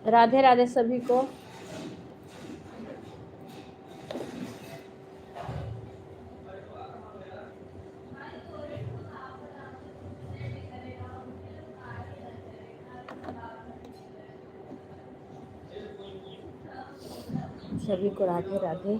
राधे राधे सभी को। सभी को राधे राधे।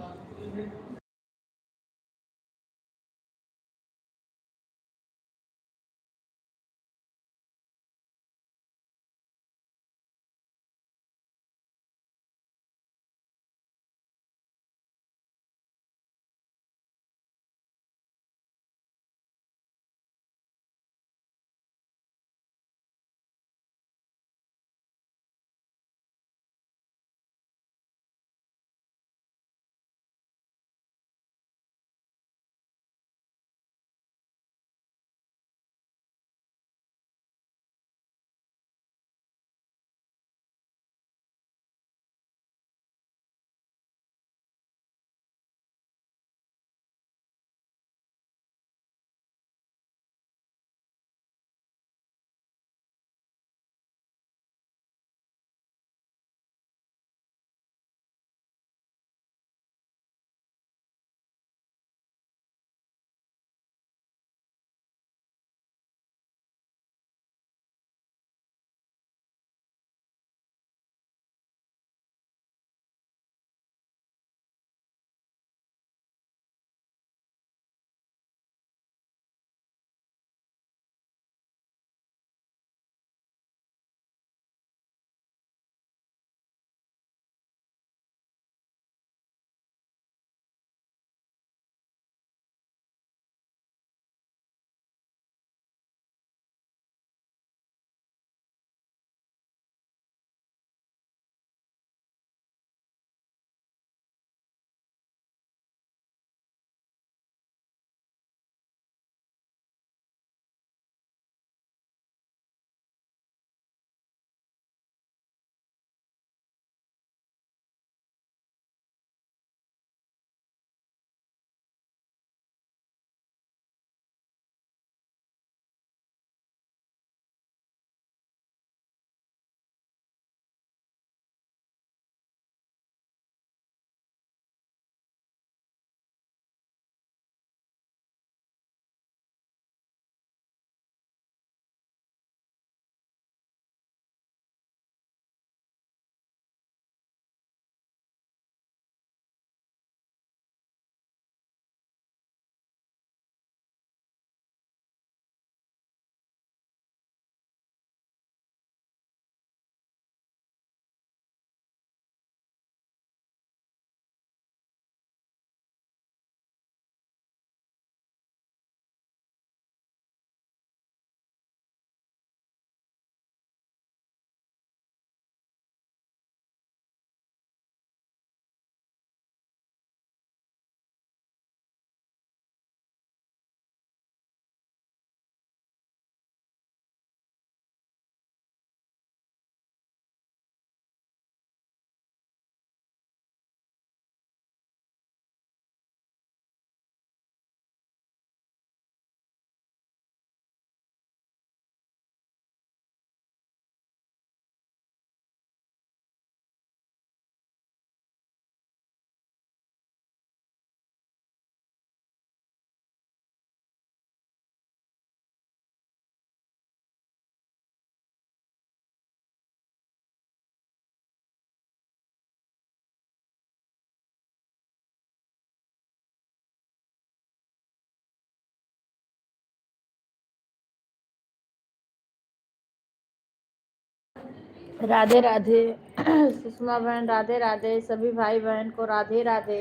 राधे राधे सुषमा बहन, राधे राधे सभी भाई बहन को राधे राधे।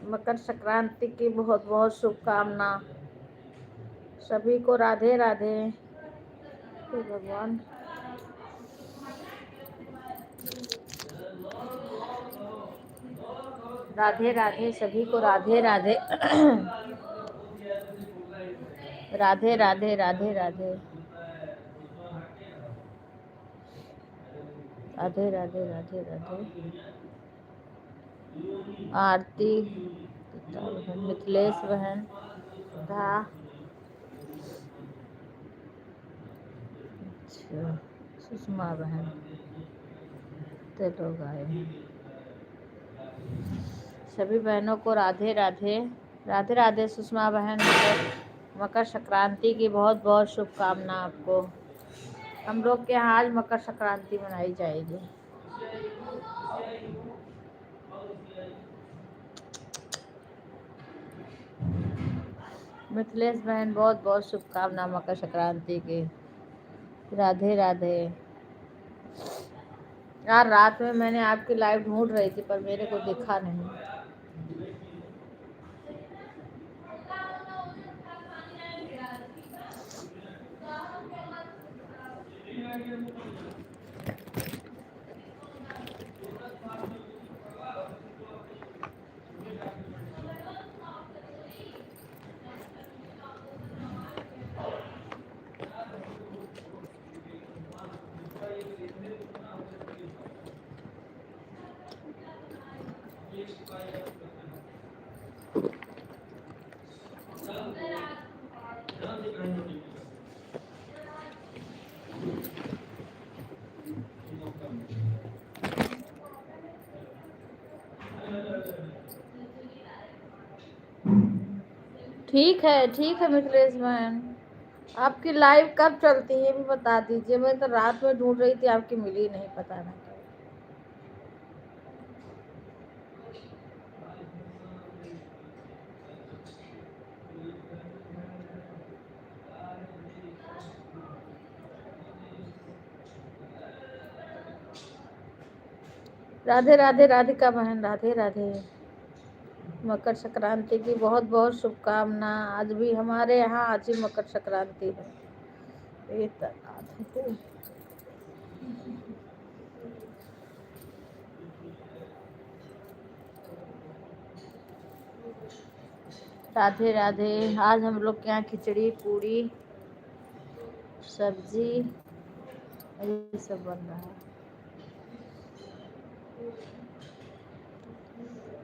मकर संक्रांति की बहुत बहुत शुभकामना सभी को। राधे राधे। हे भगवान। राधे राधे सभी को। राधे राधे। राधे राधे राधे राधे राधे राधे राधे राधे। आरती बहन, मिथिलेश बहन, सुधा, अच्छा सुषमा बहन। कितने लोग आए हैं। सभी बहनों को राधे राधे। राधे राधे सुषमा बहन, मकर संक्रांति की बहुत बहुत शुभकामना आपको। हम लोग के यहाँ आज मकर संक्रांति मनाई जाएगी। मिथिलेश बहन बहुत बहुत शुभकामना मकर संक्रांति की। राधे राधे। यार रात में मैंने आपकी लाइव ढूंढ रही थी पर मेरे को दिखा नहीं। ठीक है मिथिलेश बहन, आपकी लाइव कब चलती है ये भी बता दीजिए। मैं तो रात में ढूंढ रही थी, आपकी मिली नहीं, पता नहीं। राधे राधे राधिका बहन, राधे राधे। मकर संक्रांति की बहुत बहुत शुभकामना। आज भी हमारे यहाँ आज ही मकर संक्रांति है। राधे राधे। आज हम लोग के यहाँ खिचड़ी पूरी सब्जी ये सब बन रहा है।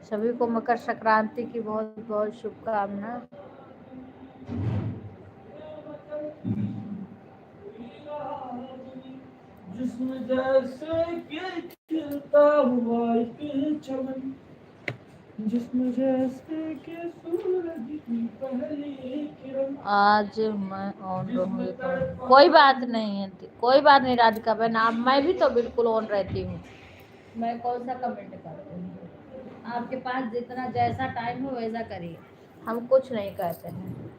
सभी को मकर संक्रांति की बहुत बहुत शुभकामना। जिसमें जैसे कि खिलता हुआ एक चमन, जिसमें जैसे कि सूरज की पहली किरण। आज मैं ऑन रहूंगी तो कोई बात नहीं है, कोई बात नहीं राधिका बहन। आप, मैं भी तो बिल्कुल ऑन रहती हूँ। मैं कौन सा कमेंट करती हूँ? आपके पास जितना जैसा टाइम हो वैसा करिए, हम कुछ नहीं कहते हैं।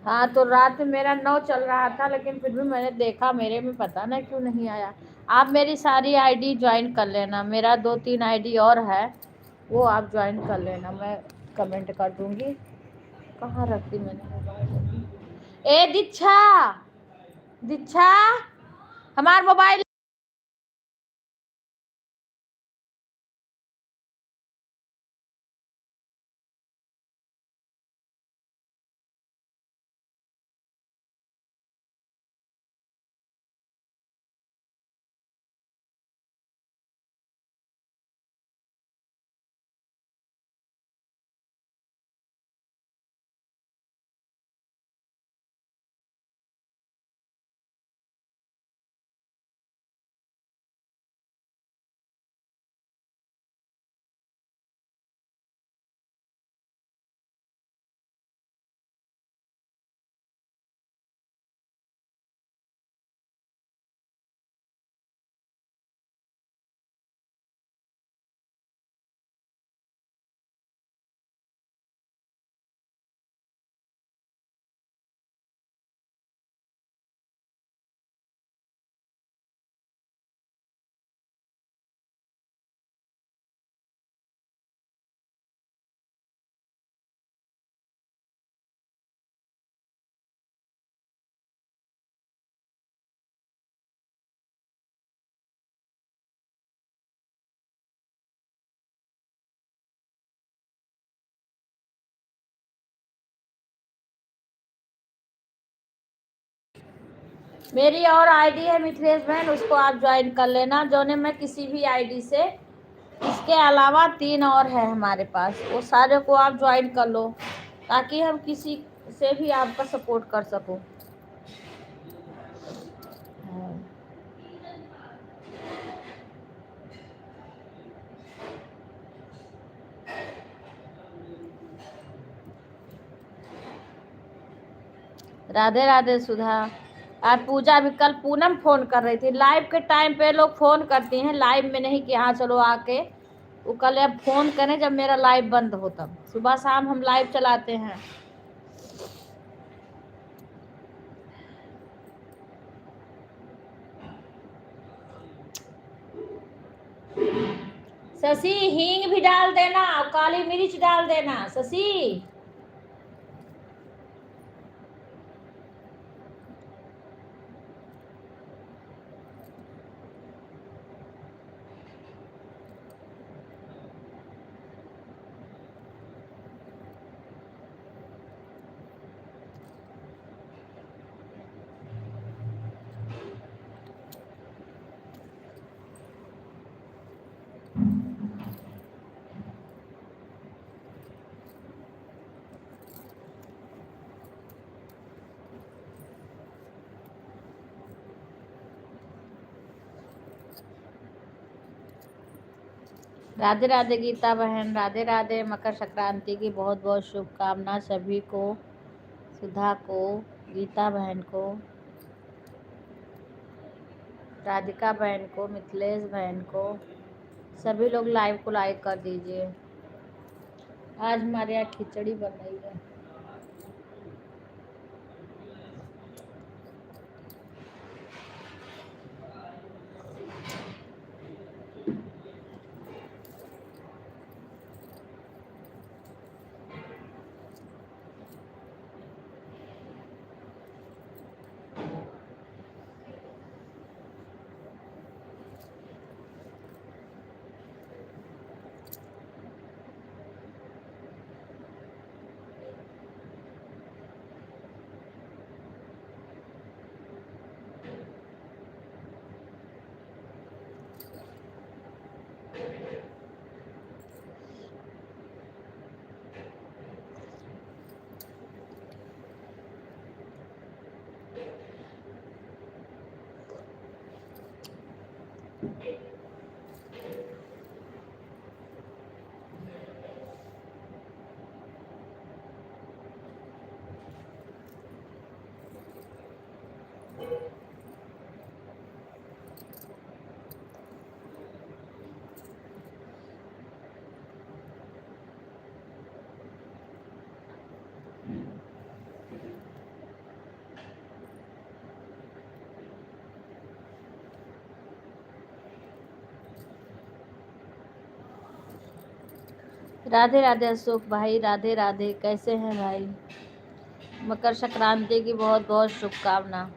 हाँ तो रात में मेरा 9 चल रहा था, लेकिन फिर भी मैंने देखा, मेरे में पता ना क्यों नहीं आया। आप मेरी सारी आईडी ज्वाइन कर लेना, मेरा 2-3 आईडी और है, वो आप ज्वाइन कर लेना, मैं कमेंट कर दूंगी। कहाँ रखती मैंने? ए दीक्षा, दीक्षा हमार मोबाइल। मेरी और आईडी है मिथिलेश बहन, उसको आप ज्वाइन कर लेना। जो ने मैं किसी भी आईडी से, इसके अलावा 3 और है हमारे पास, वो सारे को आप ज्वाइन कर लो। ताकि हम किसी से भी आपका सपोर्ट कर सकूं। राधे राधे सुधा। और पूजा भी कल पूनम फोन कर रही थी। लाइव के टाइम पे लोग फोन करती हैं, लाइव में नहीं कि हाँ चलो आके। वो कल अब फोन करें जब मेरा लाइव बंद हो, तब सुबह शाम हम लाइव चलाते हैं। शशि हींग भी डाल देना, काली मिर्च डाल देना शशि। राधे राधे गीता बहन, राधे राधे। मकर संक्रांति की बहुत बहुत शुभकामना सभी को, सुधा को, गीता बहन को, राधिका बहन को, मिथिलेश बहन को। सभी लोग लाइव को लाइक कर दीजिए। आज हमारे यहाँ खिचड़ी बन रही है। राधे राधे अशोक भाई, राधे राधे। कैसे हैं भाई? मकर संक्रांति की बहुत बहुत शुभकामना।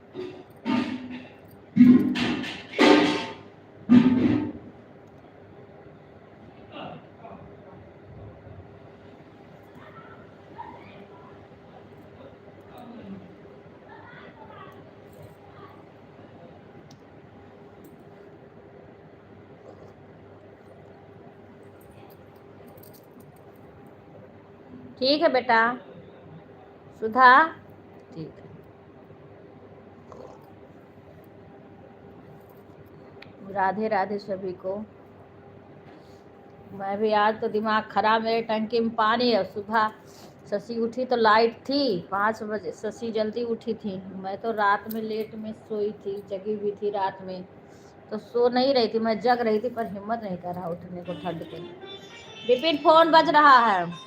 ठीक है बेटा सुधा, ठीक है। राधे राधे सभी को। मैं भी आज तो दिमाग खराब, मेरे टंकी में पानी है। सुबह शशि उठी तो लाइट थी 5 बजे, शशि जल्दी उठी थी। मैं तो रात में लेट में सोई थी, जगी हुई थी रात में, तो सो नहीं रही थी, मैं जग रही थी, पर हिम्मत नहीं कर रहा उठने को ठंड के। विपिन फोन बज रहा है।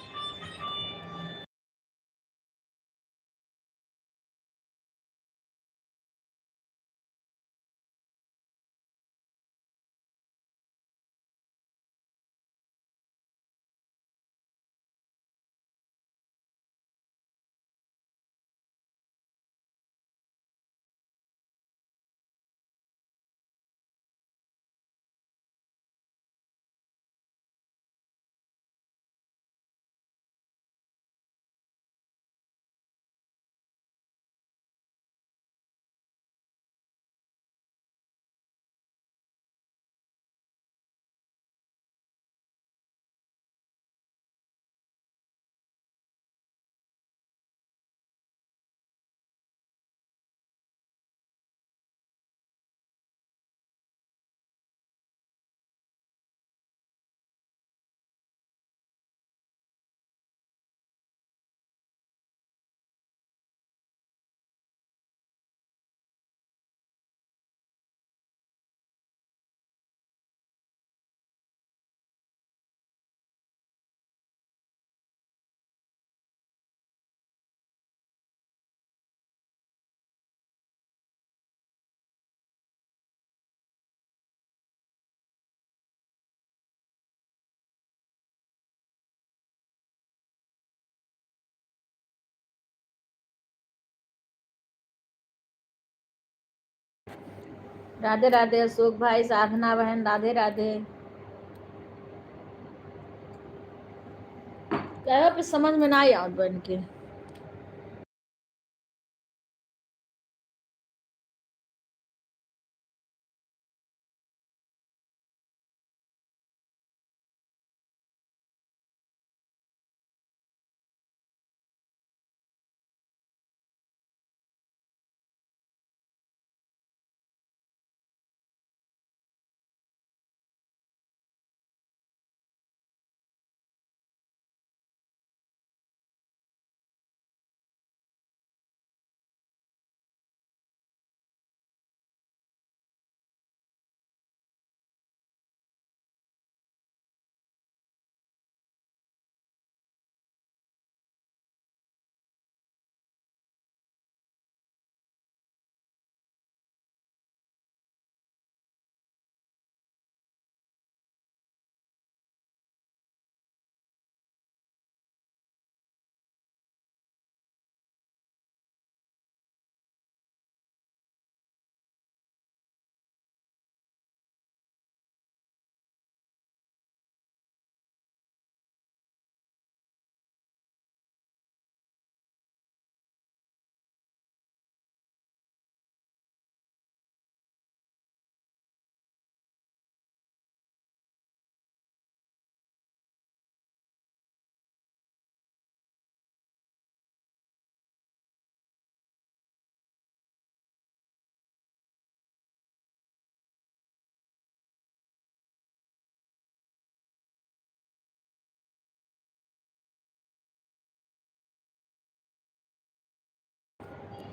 राधे राधे अशोक भाई, साधना बहन राधे राधे। क्या पे समझ में ना आई बन के।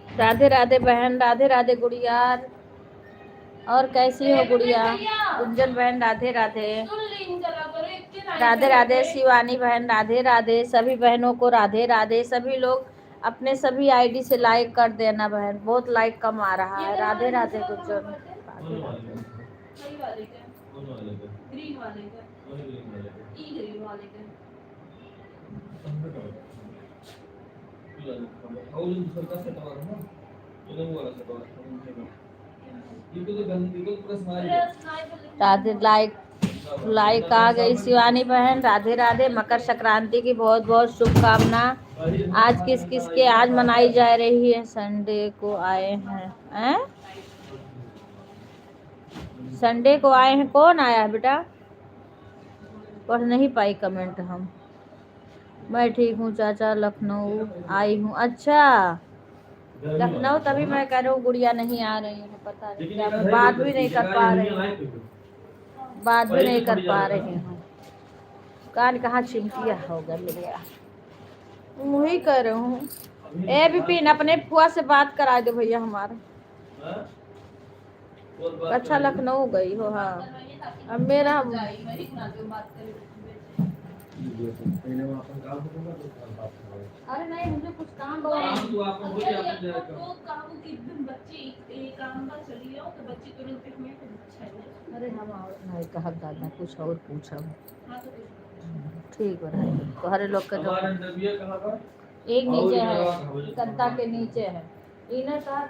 राधे राधे बहन, राधे राधे गुड़िया। और कैसी हो गुड़िया? गुंजन बहन राधे राधे। राधे राधे शिवानी बहन राधे राधे। सभी बहनों को राधे राधे। सभी लोग अपने सभी आईडी से लाइक कर देना बहन, बहुत लाइक कम आ रहा है। राधे राधे गुंजन। राधे लाइक आ गई शिवानी बहन। राधे राधे। मकर संक्रांति की बहुत बहुत शुभकामना। आज किस किस के आज मनाई जा रही है? संडे को आए हैं, संडे को आए हैं। कौन आया है बेटा? पढ़ नहीं पाई कमेंट हम। मैं ठीक हूँ चाचा, लखनऊ आई हूँ। अच्छा लखनऊ, तभी मैं कह रही हूँ गुड़िया नहीं आ रही है। पता नहीं क्या, बात भी नहीं कर पा रही हूँ, बात भी नहीं कर पा रही हूँ। कान कहाँ चिमटिया होगा मेरे। वही कह रही हूँ। ए विपिन, अपने फुआ से बात करा दो भैया हमारा। अच्छा लखनऊ गई हो? हाँ अब मेरा अरे नहीं, मुझे कुछ काम अरे हम नहीं कहा दादा, कुछ और पूछा। ठीक है तो हरे लोग का जो एक नीचे है, गद्दा के नीचे है। इन्हें कहा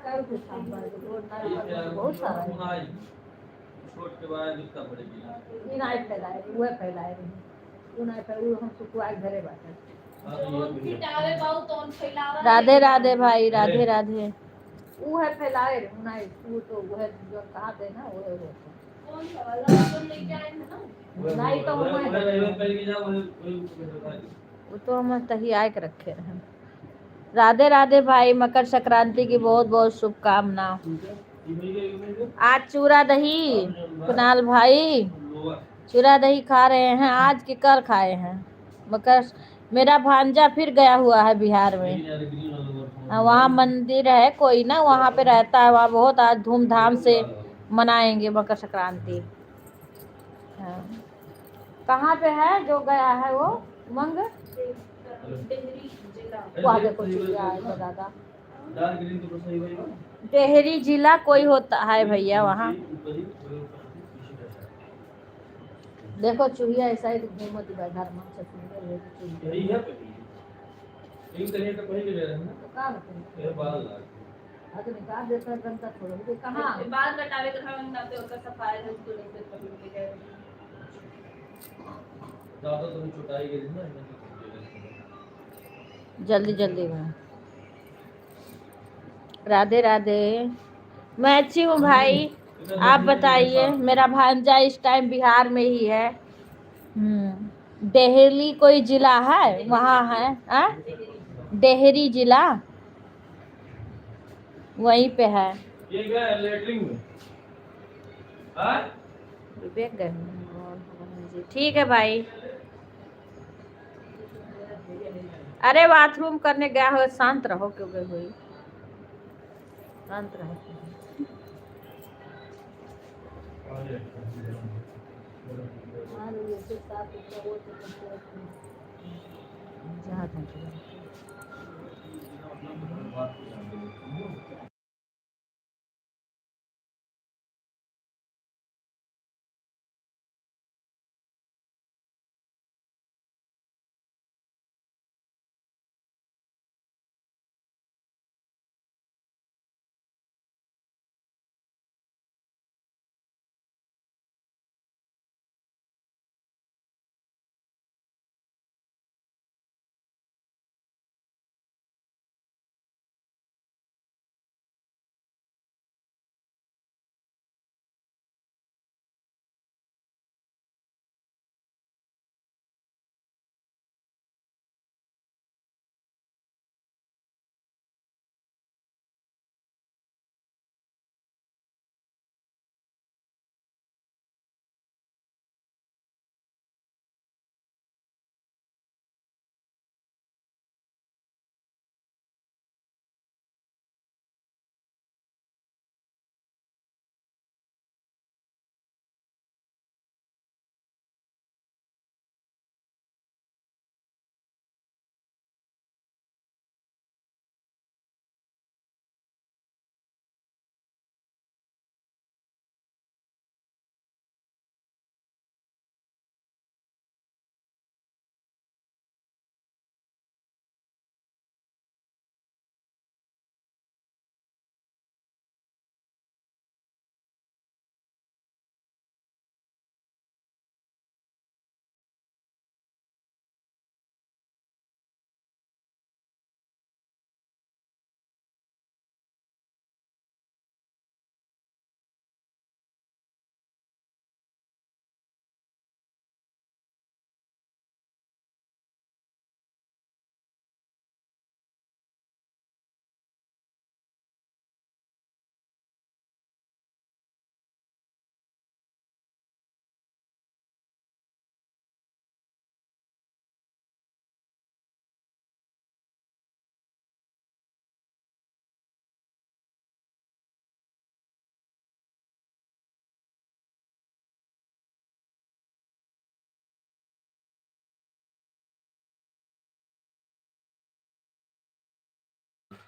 बहुत सारा है। छोट के बाद दिक्कत पड़ेगी। इनाय फैलाए वो फैलाए उनाय फैलाए हम सुकुआई घरे बाटे। राधे राधे भाई, राधे राधे। वो है फैलाए उनाय, वो तो वो है जो कहा थे ना वो है। कौन सा वाला तो लेके आए हैं ना? नहीं तो वो तो हम तहिया के रखे हैं। राधे राधे भाई, मकर संक्रांति की बहुत बहुत शुभकामना। आज चूरा दही कुणाल भाई, चूरा दही खा रहे हैं आज की कल खाए हैं। मकर मेरा भांजा फिर गया हुआ है बिहार में। वहाँ मंदिर है कोई ना, वहाँ पे रहता है। वहाँ बहुत आज धूमधाम से मनाएंगे मकर संक्रांति। हाँ। कहाँ पे है जो गया है वो उमंग? वहाँ देखो दादा, टेहरी जिला कोई होता है भैया वहाँ। देखो चूहिया ऐसा ही घूमत घर में तो निकाल देता है बनता थोड़ा भी कहाँ बाल कटावे के समय बनाते हो सफाई है उसको नहीं कर पकड़ के ज्यादा तुम छुटाई गई ना जल्दी जल्दी में। राधे राधे। मैं अच्छी हूँ भाई, आप बताइए। मेरा भांजा इस टाइम बिहार में ही है। देहली कोई जिला है वहाँ है आ? देहरी जिला वहीं पे है। ये क्या है लेटरिंग में? विवेक गए ठीक है भाई। अरे बाथरूम करने गया हो, शांत रहो क्यों गए हुई, शांत रहो।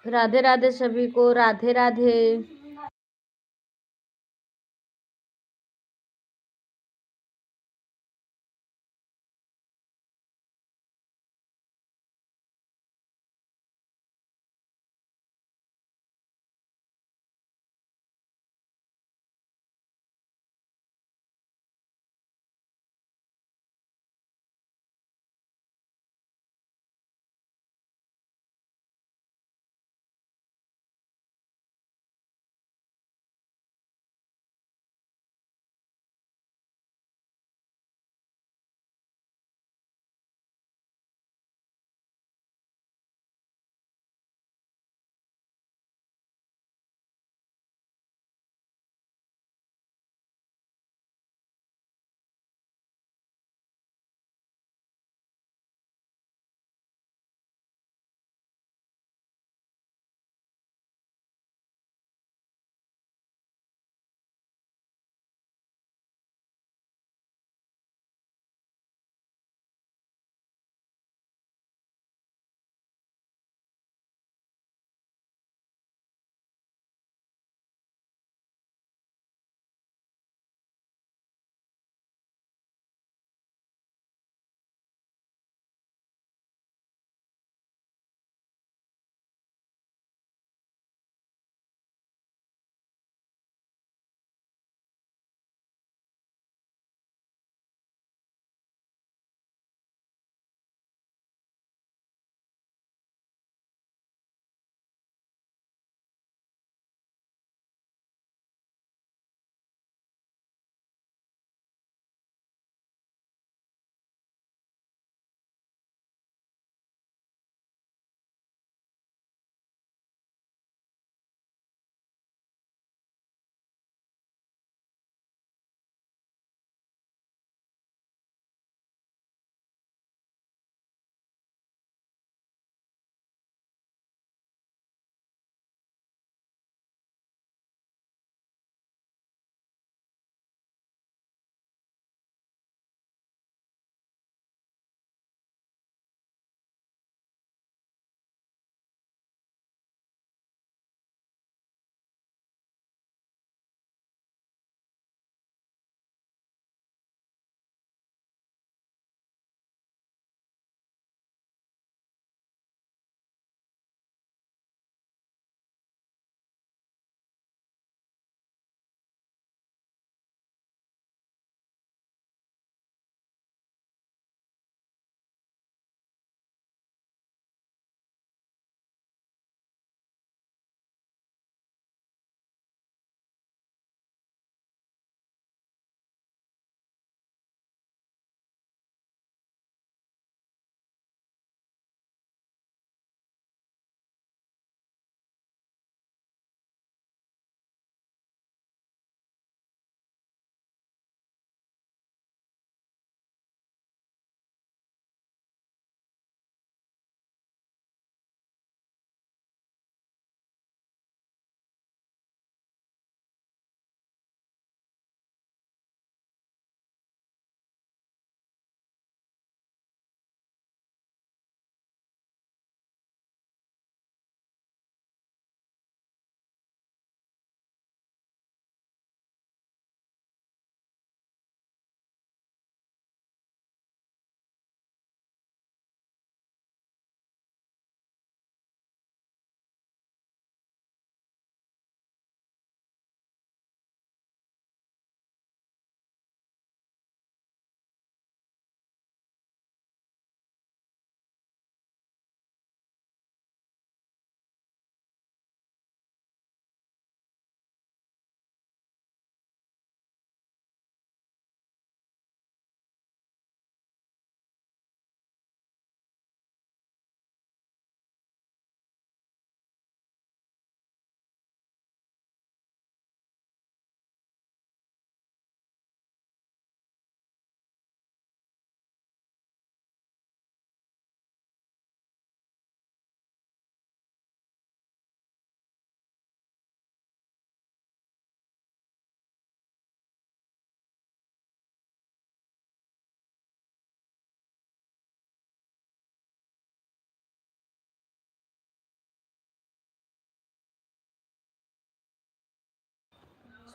राधे राधे सभी को, राधे राधे।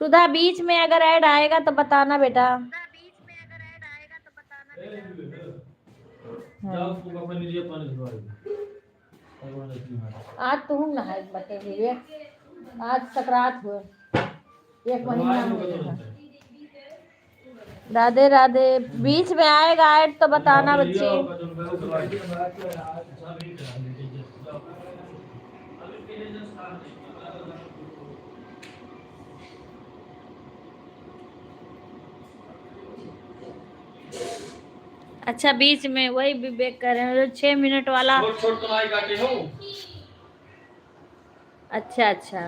सुधा बीच में अगर ऐड आएगा तो बताना बेटा। आज तो हूँ नहाए बटे विवेक, आज सकरात हुए, एक महीना हो गया। राधे राधे। बीच में आएगा ऐड तो बताना बच्चे। अच्छा बीच में वही विवेक कर रहे हैं 6 मिनट वाला। छोट तो काटे हो। अच्छा अच्छा,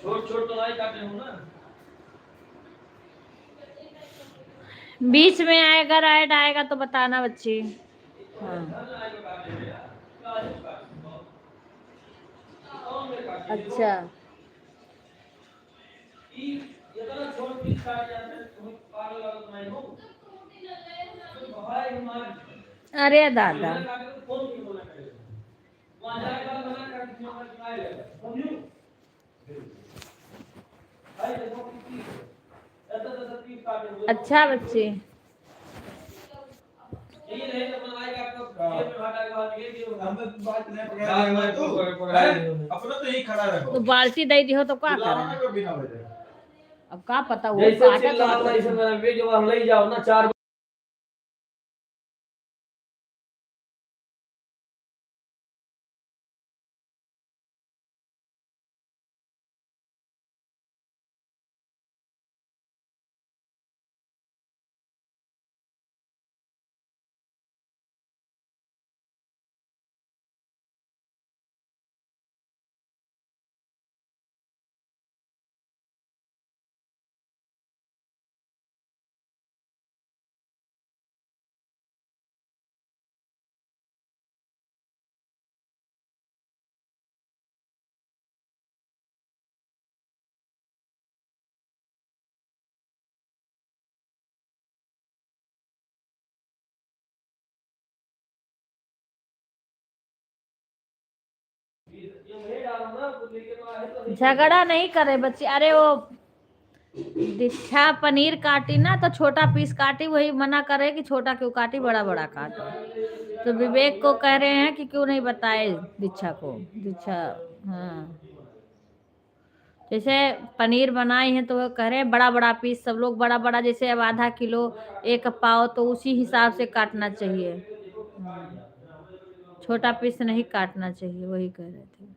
छोट तो काटे हो ना। बीच में अगर ऐड आएगा तो बताना बच्ची। हाँ अच्छा, अरे दादा अच्छा बच्चे। तो बाल्टी दे दी हो तो क्या करें, अब का पता वो काटा ले जाओ ना 4। झगड़ा नहीं करे बच्चे। अरे वो दीक्षा पनीर काटी ना तो छोटा पीस काटी, वही मना करे कि छोटा क्यों काटी, बड़ा बड़ा काटो। तो विवेक को कह रहे हैं कि क्यों नहीं बताए दीक्षा को। दीक्षा हाँ, जैसे पनीर बनाए हैं तो वो कह रहे हैं बड़ा बड़ा पीस, सब लोग बड़ा बड़ा, जैसे अब आधा किलो एक पाव तो उसी हिसाब से काटना चाहिए। छोटा पीस नहीं काटना चाहिए, वही कह रहे थे।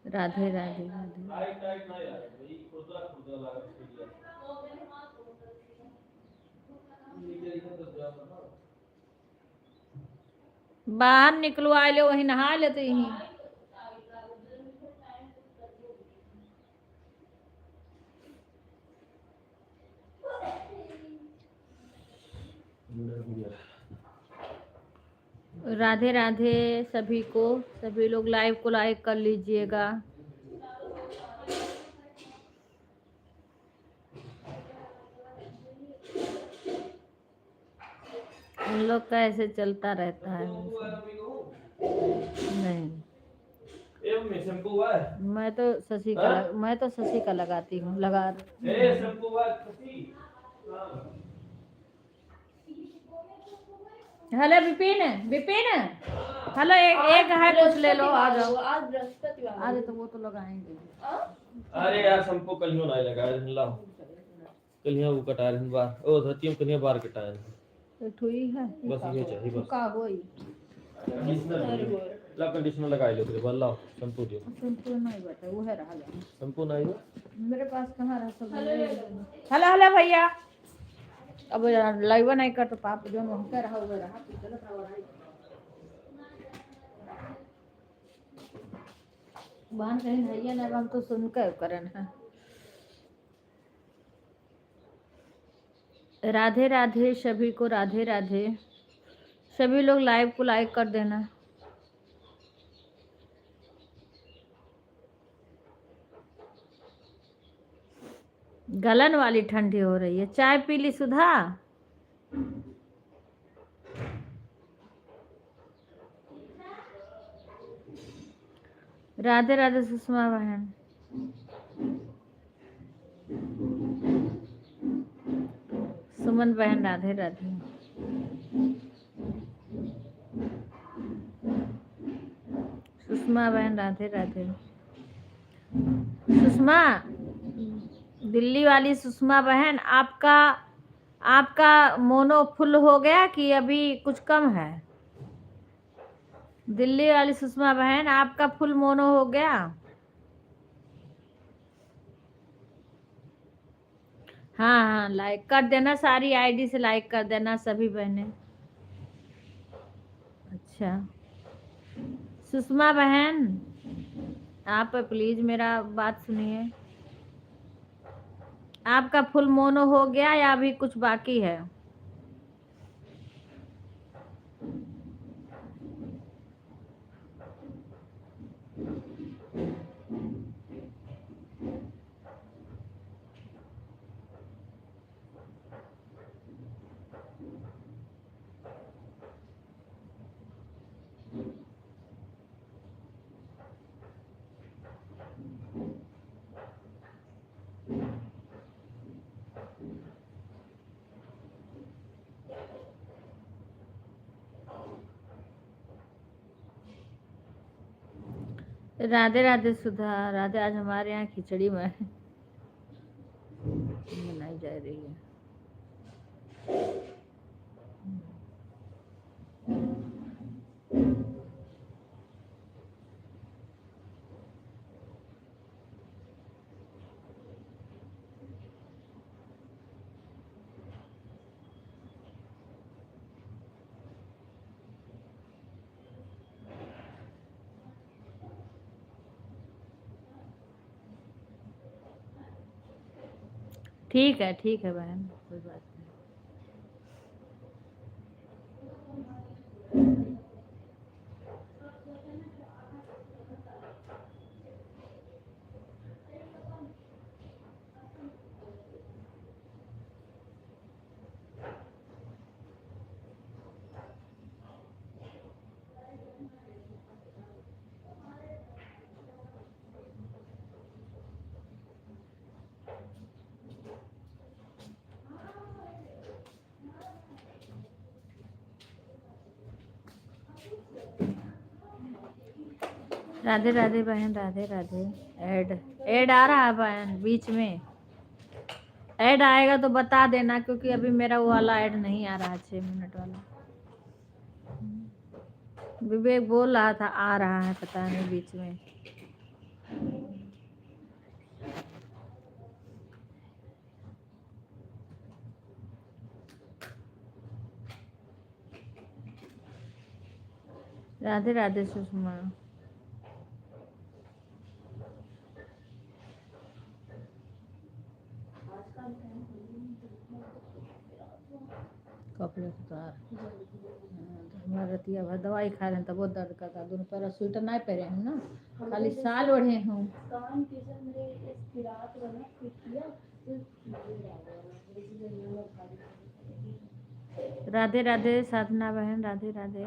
राधे राधे राधे। बाहर निकलो आ लो, वही नहा लेते ही। राधे राधे सभी को, सभी लोग लाइव को लाइक कर लीजिएगा। उन लोग का ऐसे चलता रहता है। नहीं मैं तो शशि का लगाती हूँ, लगा। हेलो विपिन, विपिन हेलो, एक है कुछ ले लो, आ जाओ। आज बृहस्पतिवार, आज तो वो तो लगाएंगे। अरे यार शैम्पू कल नहीं लगाया, लाओ कल वो कटा रहे बार, ओ धरती में कल बार कटाए तो ठुई है बस, ये चाहिए बस का होई ला कंडीशनर लगा लो तेरे बाल, लाओ शैम्पू दियो। शैम्पू नहीं बता वो है, रहा शैम्पू नहीं मेरे पास, कहाँ रहा सब। हेलो हेलो भैया, अब लाइव नहीं कर तो पाप जो हम कह रहा हुआ रहा गलत रहा। बाहर कहीं भैया ना, हम तो सुन कर करन है। राधे राधे सभी को, राधे राधे। सभी लोग लाइव को लाइक कर देना। गलन वाली ठंडी हो रही है। चाय पी ली सुधा? राधे राधे सुषमा बहन। सुमन बहन राधे राधे। सुषमा बहन राधे राधे। सुषमा, दिल्ली वाली सुषमा बहन, आपका आपका मोनो फुल हो गया कि अभी कुछ कम है? दिल्ली वाली सुषमा बहन, आपका फुल मोनो हो गया? हाँ हाँ, लाइक कर देना, सारी आईडी से लाइक कर देना सभी बहनें। अच्छा, सुषमा बहन, आप प्लीज मेरा बात सुनिए। आपका फुल मोनो हो गया या अभी कुछ बाकी है? राधे राधे सुधा, राधे। आज हमारे यहाँ खिचड़ी बनाई जा रही है। ठीक है बहन, कोई बात नहीं। राधे राधे बहन, राधे राधे। ऐड आ रहा है बहन, बीच में ऐड आएगा तो बता देना, क्योंकि अभी मेरा वो वाला ऐड नहीं आ रहा, 6 मिनट वाला। विवेक बोल रहा था आ रहा है, पता नहीं बीच में। राधे राधे सुषमा। कपड़े उतार, हमारा रतिया भर दवाई खा रहे हैं तब वो दर्द करता, दोनों पैर स्वेटर नहीं पहने हैं ना, खाली साल ओढ़े हूँ। राधे राधे साधना बहन, राधे राधे।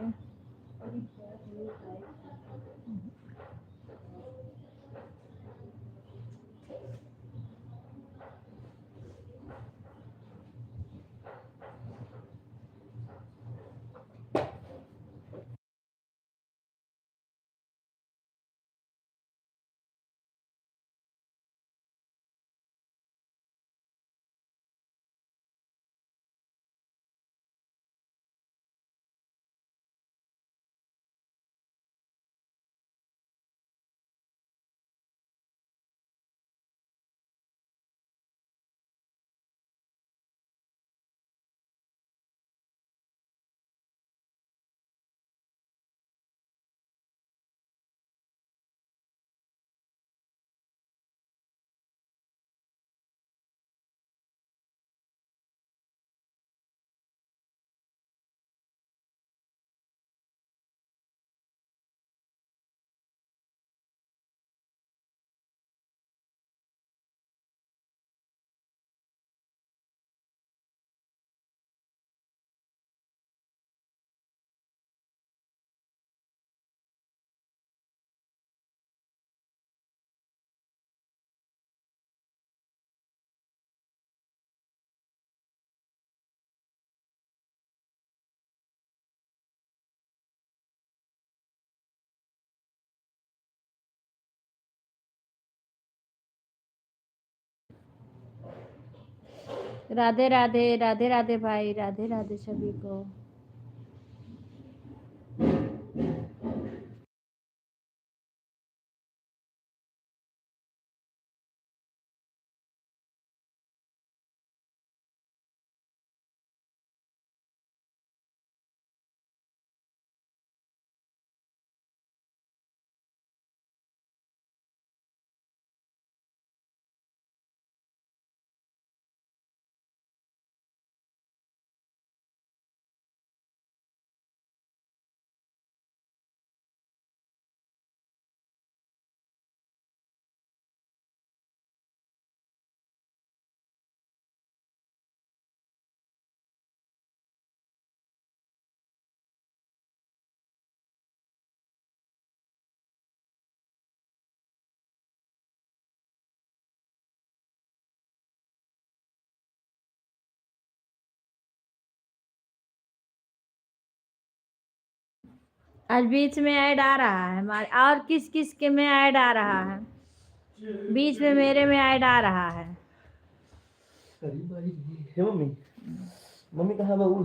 राधे राधे, राधे राधे भाई, राधे राधे सभी को। आज बीच में ऐड आ रहा है हमारे, और किस किस के में ऐड आ रहा है? बीच में मेरे में ऐड आ रहा है। मम्मी, मम्मी कहाँ बहू?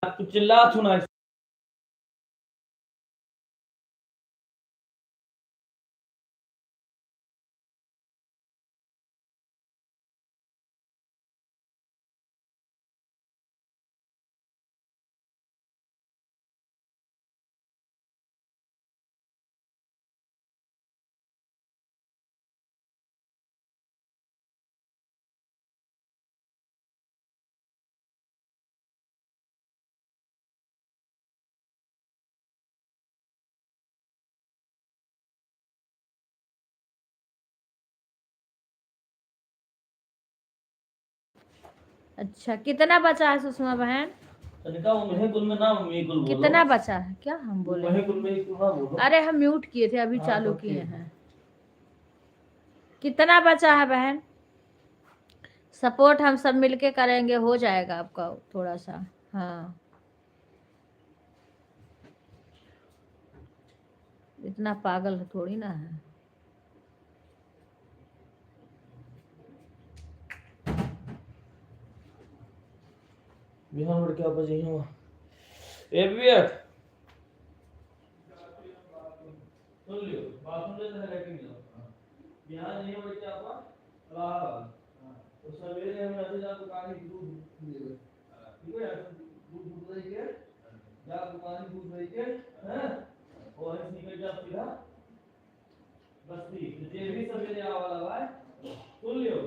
तू चिल्ला सुना अच्छा, कितना बचा है सुषमा बहन? तनिका वो मेहे कुल में ना मम्मी कुल बोलो। कितना बचा है? क्या हम बोले? मेहे कुल में ही कुल ना बोलो। अरे हम म्यूट किए थे, अभी हाँ, चालू तो किए ठीक। हैं। कितना बचा है बहन? सपोर्ट हम सब मिलके करेंगे, हो जाएगा आपका थोड़ा सा। हाँ, इतना पागल थोड़ी ना है। बिहान उड़ के बजे हूँ ए विवेक सुन लियो बाथरूम ले है लेकिन बिहान नहीं उड़ के आपा इलाहाबाद तो सवेरे हम मैसेज आप दुकान की दूध लेवे ठीक है दूध दूध लेके जा दुकान की दूध लेके हैं और ऐसे निकल जा सीधा बस्ती जे भी सवेरे आवाला भाई सुन लियो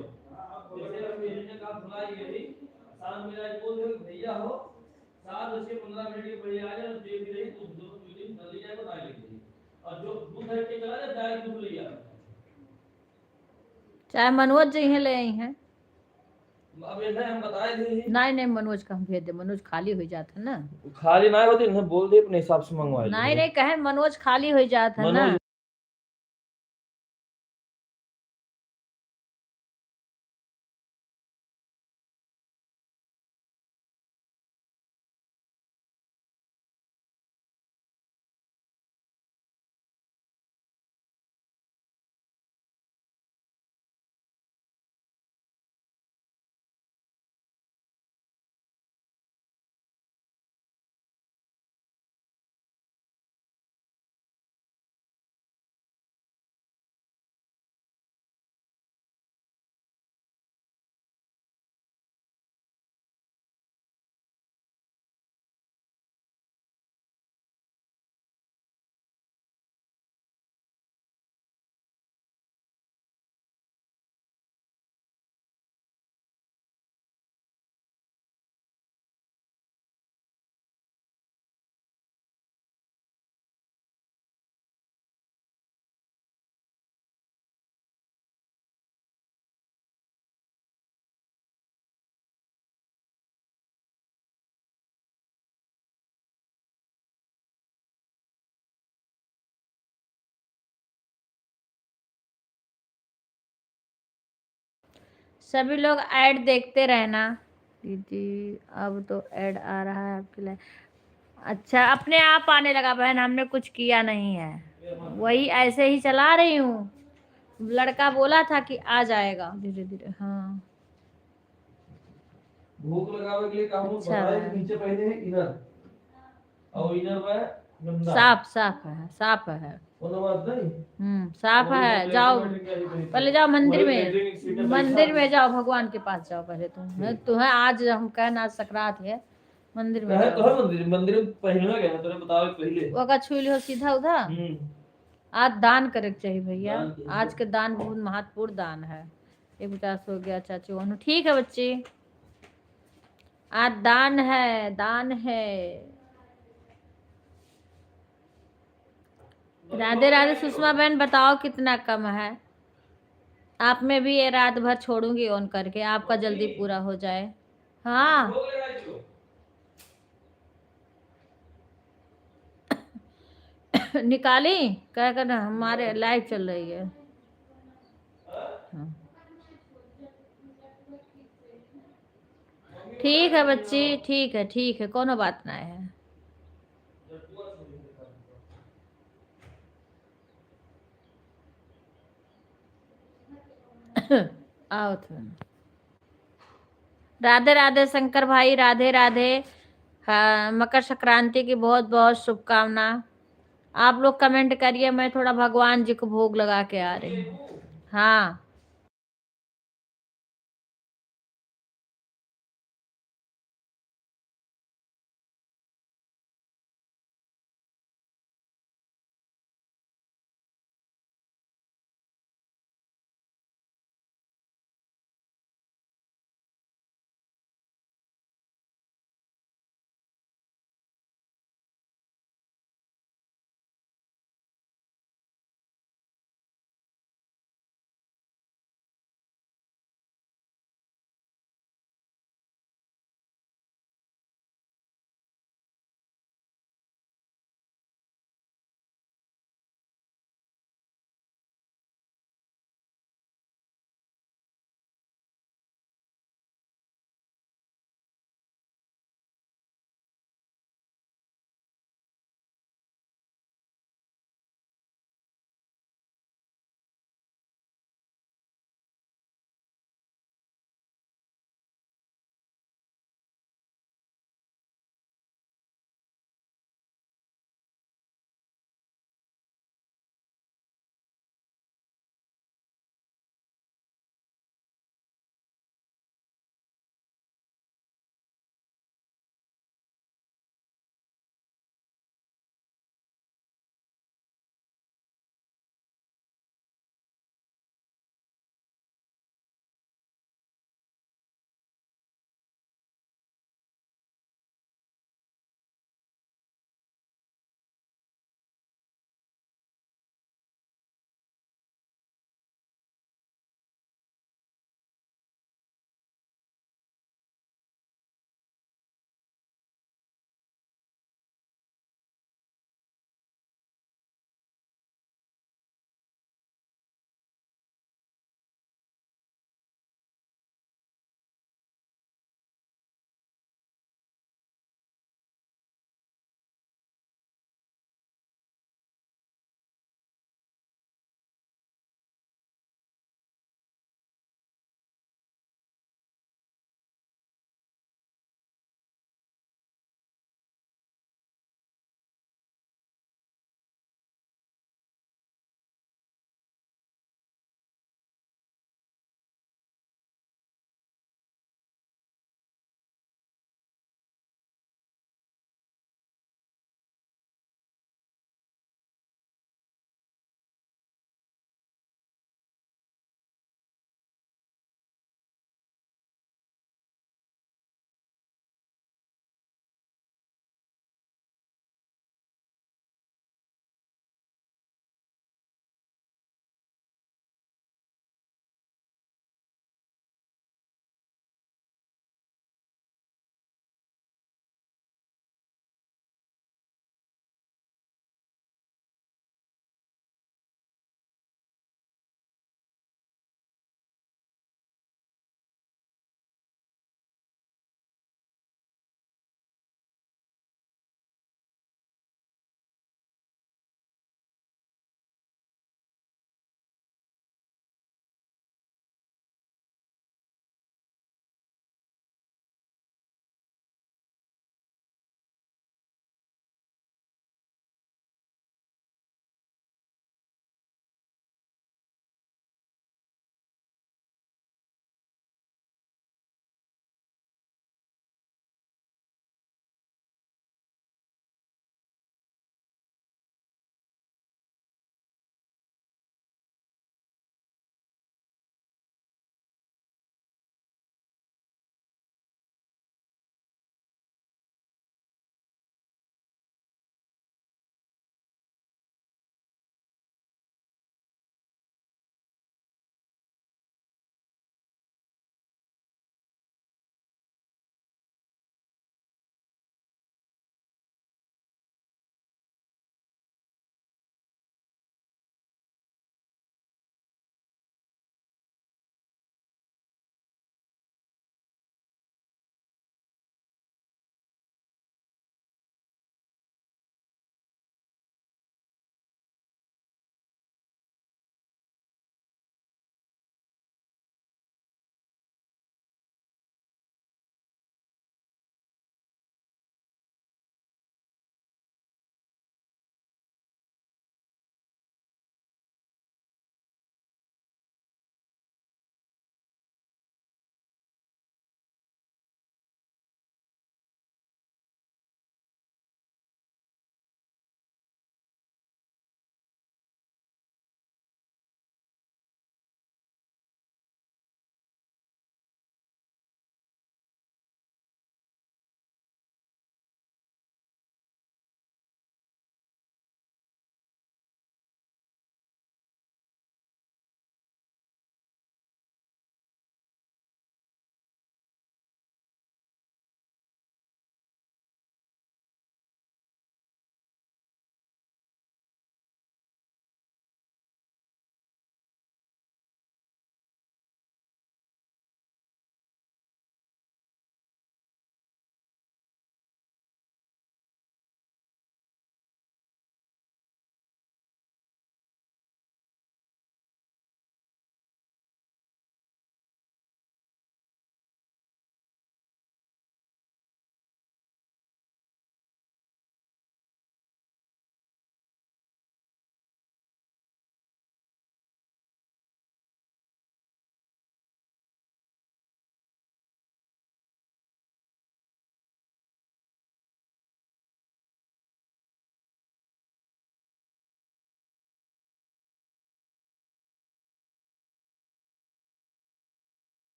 जैसे हम भेजने का भुलाई गई शाम में आज बोल दो भैया हो 7 बजे 15 मिनट के पहले आ जाए जो भी रही दूध दोनों मीटिंग कर ली जाए बना लीजिए और जो दूध है के चला जाए डायरेक्ट दूध ले आ चाहे मनोज जी हैं ले आई हैं। अब ये हम बताए थे नहीं नहीं, मनोज का हम भेज दे, मनोज खाली हो जाता ना। खाली ना होती ना बोल दे अपने हिसाब से मंगवा नहीं नहीं, कहे मनोज खाली हो जाता ना। मनोज सभी लोग ऐड देखते रहना दीदी। अब तो ऐड आ रहा है आपके लिए। अच्छा, अपने आप आने लगा बहन, हमने कुछ किया नहीं है, वही ऐसे ही चला रही हूँ। लड़का बोला था कि आ जाएगा धीरे धीरे। हाँ, भूख लगावे के लिए काम अच्छा बताए है। नीचे पहले है इधर और इधर पे गंदा साफ साफ है, साफ है। कोनो बात नहीं साफ और इधर है। जाओ लेटरिन वेटरिन क्या ही पहले, जाओ मंदिर वही में। लेटरिन सीट पे मंदिर बैठा में जाओ, भगवान के पास जाओ पहले। तुम्हें आज हम कहना, आज सकरात है, मंदिर में कहे जाओ। तो है मंदिर में पहले में गया तेरे बतावे पहले वो का छू लियो सीधा उधर। आज दान करे के चाहिए भैया। आज के दान बहुत महत्वपूर्ण दान है। 150 हो गया चाची वानु, ठीक है बच्ची। आज दान है, दान है। राधे राधे सुषमा बहन, बताओ कितना कम है? आप में भी ये रात भर छोड़ूंगी ऑन करके, आपका जल्दी पूरा हो जाए। हाँ, निकाली क्या करना, हमारे लाइव चल रही है। हाँ, ठीक है बच्ची, ठीक है, ठीक है, कोनो बात ना है। आओ तो। राधे राधे शंकर भाई, राधे राधे। हाँ, मकर संक्रांति की बहुत बहुत शुभकामना। आप लोग कमेंट करिए, मैं थोड़ा भगवान जी को भोग लगा के आ रही हूँ। हाँ।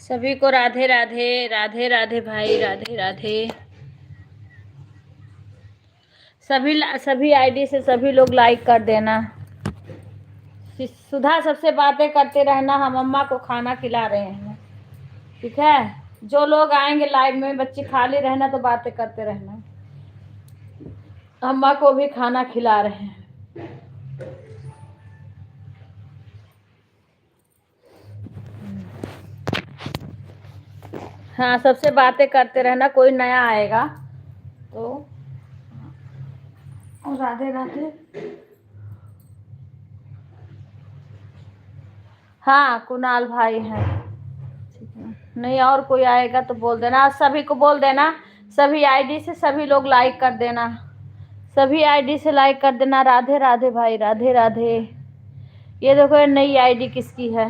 सभी को राधे राधे, राधे राधे भाई, राधे राधे। सभी आईडी से सभी लोग लाइक कर देना। सुधा सबसे बातें करते रहना, हम अम्मा को खाना खिला रहे हैं, ठीक है। जो लोग आएंगे लाइव में, बच्चे खाली रहना तो बातें करते रहना। अम्मा को भी खाना खिला रहे हैं। हाँ, सबसे बातें करते रहना, कोई नया आएगा तो। राधे राधे। हाँ, कुणाल भाई हैं, ठीक है। नहीं और कोई आएगा तो बोल देना, सभी को बोल देना, सभी आईडी से सभी लोग लाइक कर देना, सभी आईडी से लाइक कर देना। राधे राधे भाई, राधे राधे। ये देखो ये नई आईडी किसकी है।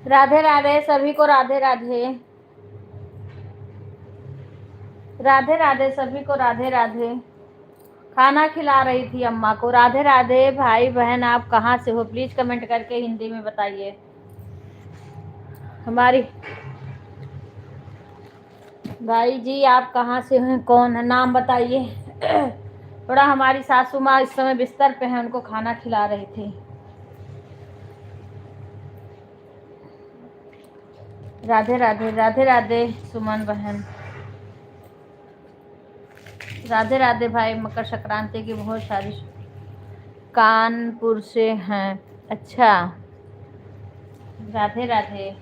राधे राधे सभी को, राधे राधे। राधे राधे सभी को, राधे राधे। खाना खिला रही थी अम्मा को। राधे राधे भाई बहन, आप कहाँ से हो? प्लीज कमेंट करके हिंदी में बताइए। हमारी भाई जी आप कहाँ से हैं, कौन है, नाम बताइए। थोड़ा हमारी सासू माँ इस समय बिस्तर पे हैं, उनको खाना खिला रही थी। राधे राधे, राधे राधे सुमन बहन। राधे राधे भाई, मकर संक्रांति की बहुत सारी। कानपुर से हैं, अच्छा। राधे राधे,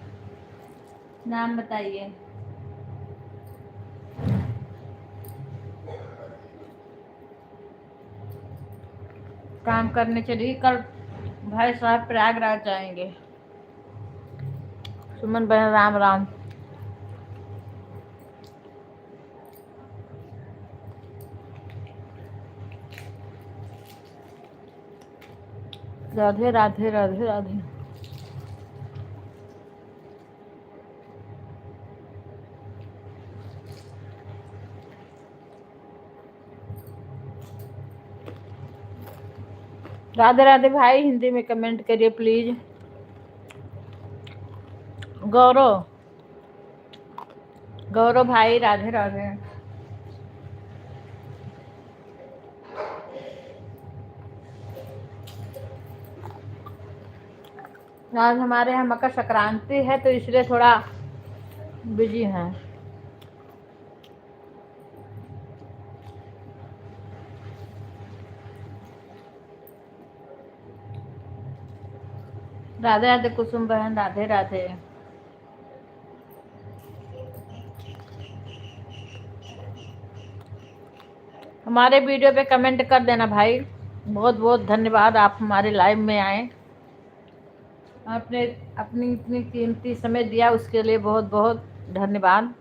नाम बताइए। काम करने चलिए, कल भाई साहब प्रयागराज जाएंगे। सुमन बहन राम राम। राधे राधे, राधे राधे। राधे राधे भाई, हिंदी में कमेंट करिए प्लीज। गौरव, गौरव भाई राधे राधे। आज हमारे यहाँ मकर संक्रांति है तो इसलिए थोड़ा बिजी हैं। राधे राधे कुसुम बहन, राधे राधे। हमारे वीडियो पे कमेंट कर देना भाई। बहुत बहुत धन्यवाद, आप हमारे लाइव में आए। आपने अपनी इतनी कीमती समय दिया, उसके लिए बहुत बहुत धन्यवाद।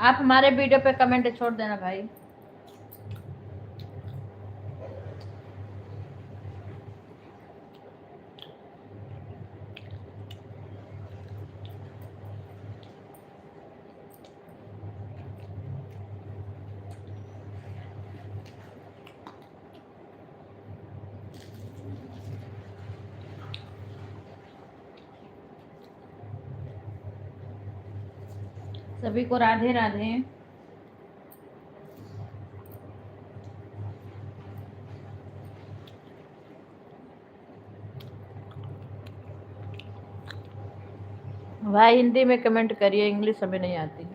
आप हमारे वीडियो पे कमेंट छोड़ देना भाई। सभी को राधे राधे। भाई हिंदी में कमेंट करिए, इंग्लिश हमें नहीं आती।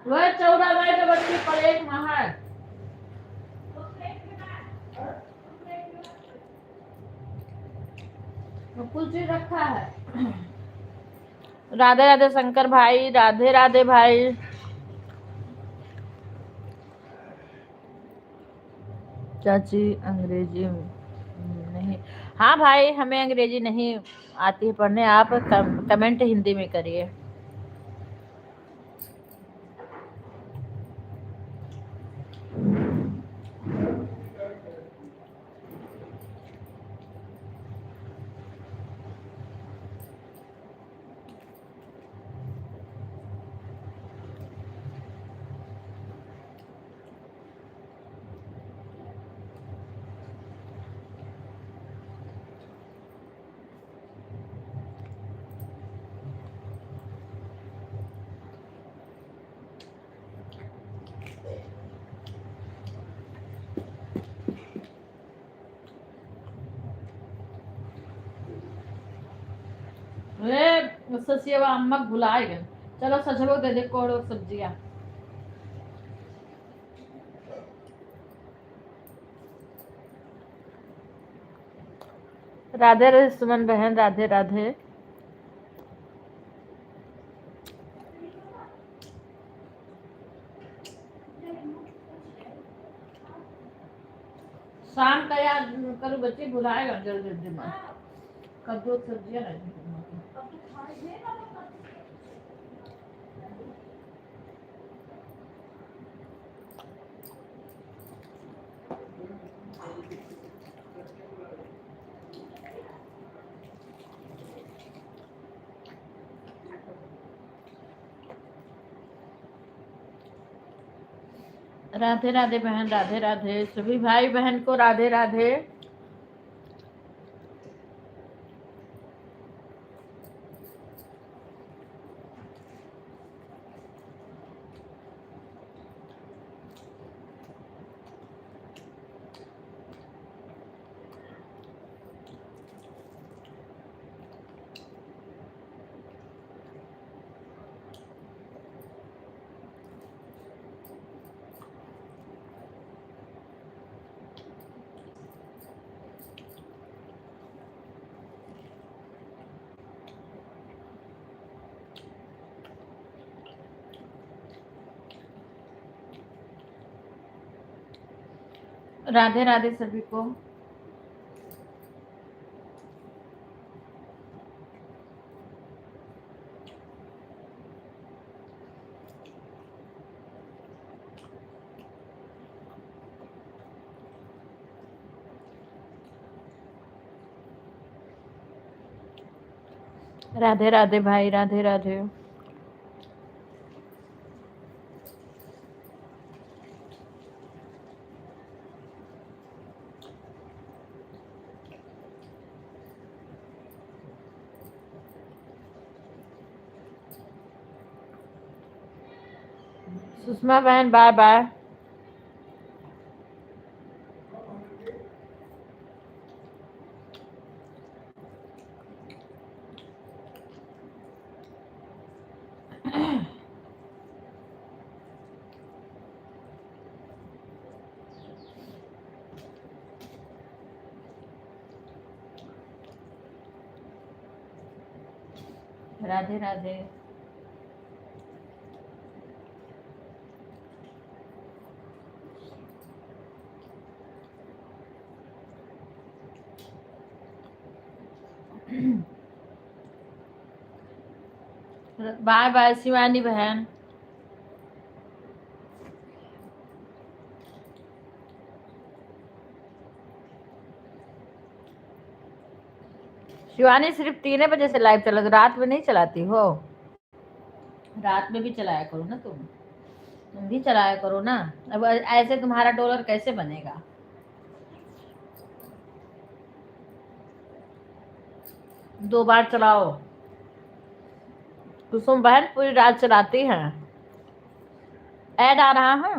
वह 14 मई के बच्ची प्लेट महार कुछ ही रखा है। राधे राधे शंकर भाई, राधे राधे भाई। चाची अंग्रेजी नहीं, हाँ भाई हमें अंग्रेजी नहीं आती है पढ़ने, आप कमेंट हिंदी में करिए। ससिया अम्मा भुलाए गए। चलो सजरो दे दे कोड़ और सब्जियां। राधे राधे सुमन बहन, राधे राधे। शाम का याद करो बच्चे, भुलाएगा जल्दी जल्दी में। कद्दू सब्जियां रखी राधे राधे बहन, राधे राधे सभी भाई बहन को राधे राधे। राधे राधे सभी को। राधे राधे भाई, राधे राधे। सुषमा बहन bye bye. Radhe Radhe. Bye bye Shivani बहन। शिवानी सिर्फ 3 बजे से लाइव चला, रात में नहीं चलाती हो? रात में भी चलाया करो ना, तुम भी चलाया करो ना। अब ऐसे तुम्हारा डॉलर कैसे बनेगा? दो बार चलाओ। कुसुम बहन पूरी रात चलाती हैं। ऐड आ रहा है,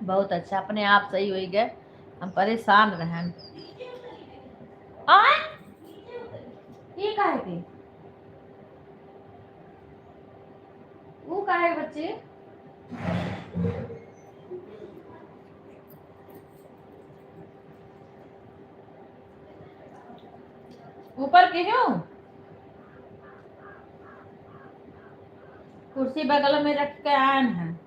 बहुत अच्छा, अपने आप सही हो गए, हम परेशान रहें। ये का है कि वो का है बच्चे? ऊपर क्यों? कुर्सी बगल में रख के आए हैं।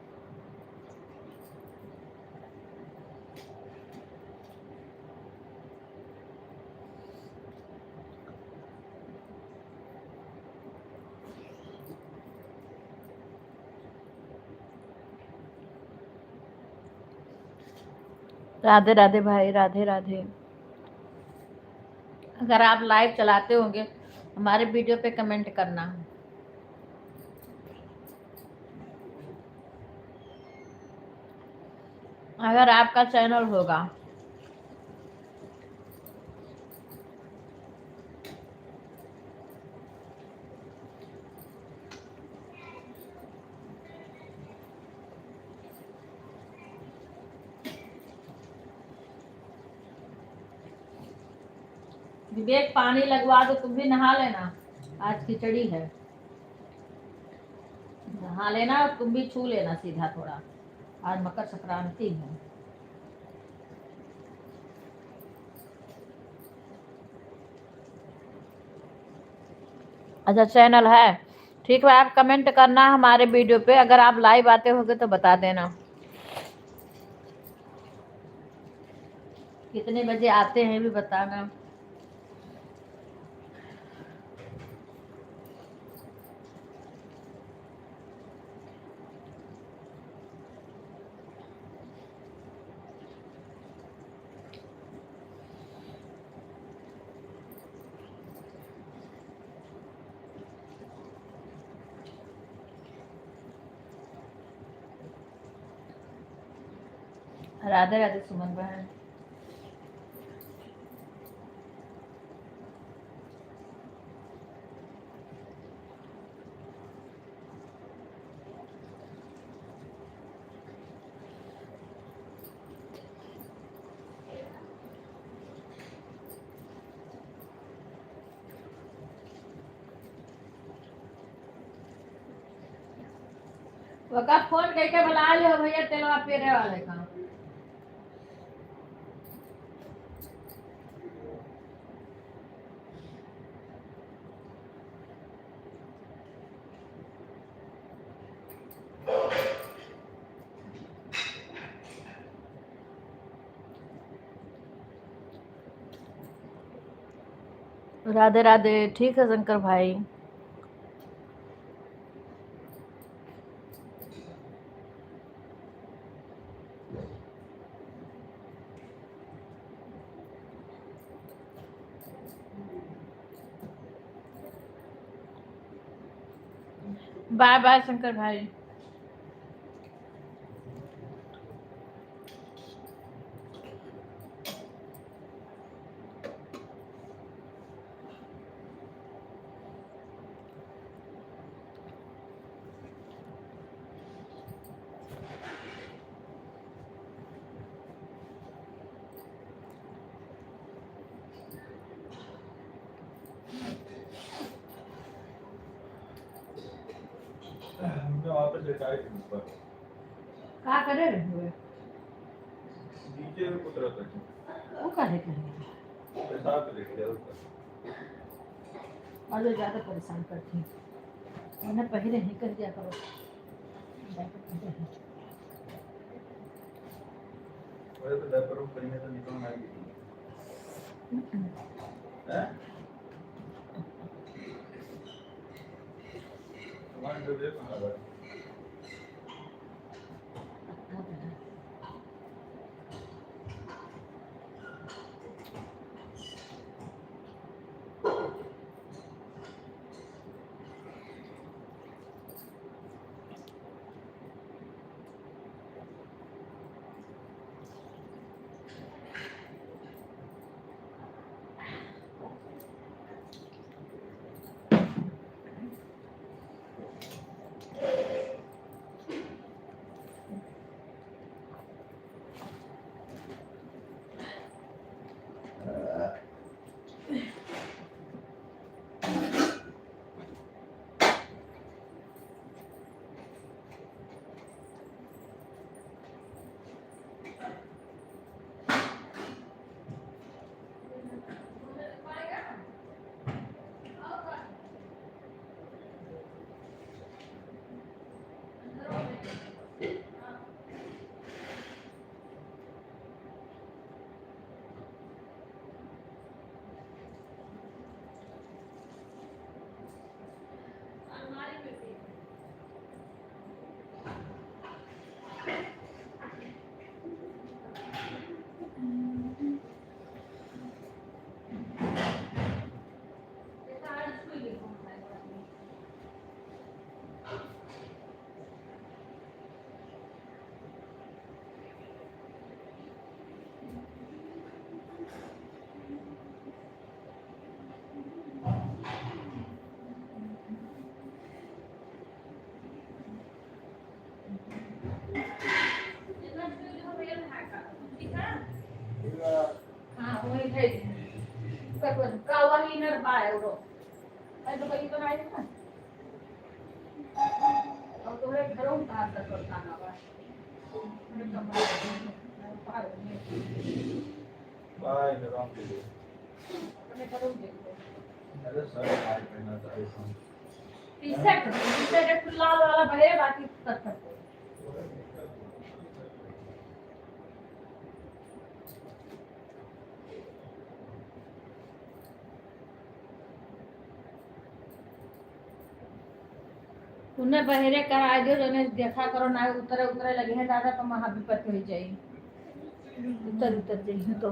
राधे राधे भाई, राधे राधे। अगर आप लाइव चलाते होंगे हमारे वीडियो पे कमेंट करना। अगर आपका चैनल होगा। विवेक पानी लगवा दो, तुम भी नहा लेना, आज खिचड़ी है। नहा लेना और तुम भी छू लेना सीधा थोड़ा, आज मकर संक्रांति है। अच्छा चैनल है, ठीक है। आप कमेंट करना हमारे वीडियो पे, अगर आप लाइव आते होगे तो बता देना। कितने बजे आते हैं भी बताना। राधे राधे सुमन बहन। ओका फोन करके बुला लियो भैया तेलवा पेरे वाले का। राधे राधे। ठीक है शंकर भाई। बाय बाय शंकर भाई। हमने वहाँ पे लेटाए थे ऊपर, का करे रहे हुए नीचे भी उतरा था, वो काहे करेंगे पेशाब पे लेट गया ऊपर। और जो ज्यादा परेशान करती है मैंने पहले ही कर दिया करो। वैसे तो डायपर में पड़ी है तो निकलना आएगी हैं? तुम्हारे जो देखो ना भाई, हाँ वही है कावा ही नर बाय वो आई तो कहीं तो नहीं ना और तो रे करो कहां तक करता ना बा बाय निराम के लिए अपने करो देखो अरे सारे आज पहना था ऐसा टी-शर्ट लाल वाला भरे बाकी तक तक उन्हें बहेरे करा दियो जने देखा करो ना उतरे उतरे लगे हैं दादा तो महाविपत हो जाई उतर उतर जाइए तो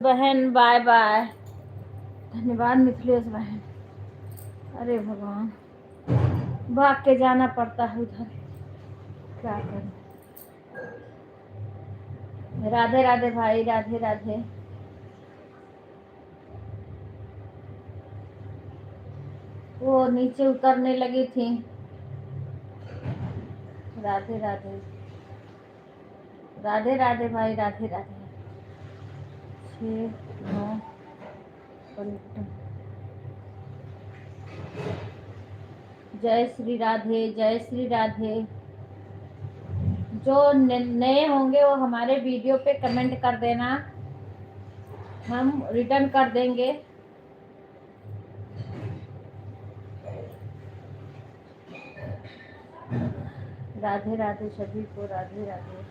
बहन बाय बाय। धन्यवाद मिथिलेश बहन। अरे भगवान, भाग के जाना पड़ता है उधर, क्या करें। राधे राधे भाई, राधे राधे। वो नीचे उतरने लगी थी। राधे राधे, राधे राधे भाई, राधे राधे। 6 9 जय श्री राधे, जय श्री राधे। जो नए होंगे वो हमारे वीडियो पे कमेंट कर देना, हम रिटर्न कर देंगे। राधे राधे सभी को, राधे राधे।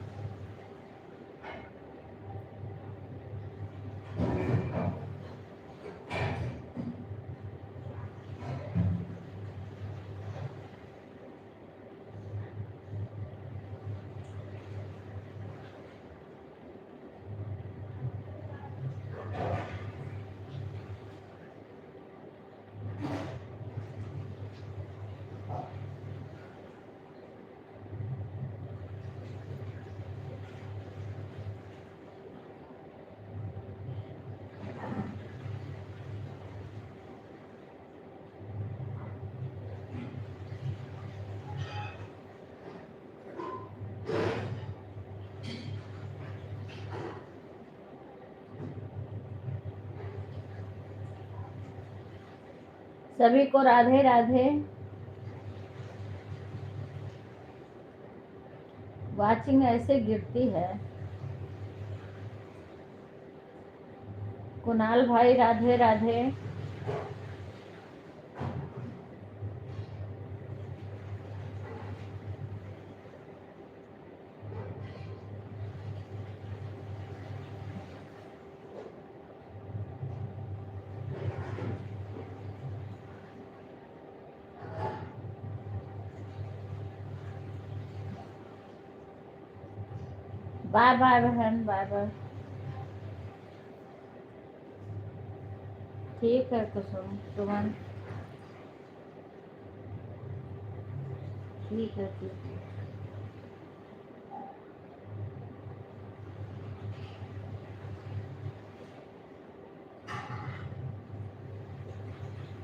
सभी को राधे राधे। वाचिंग ऐसे गिरती है। कुणाल भाई राधे राधे। बाय बाय बहन, बाय बाय। ठीक है कुसुम सुमन, ठीक है ठीक है।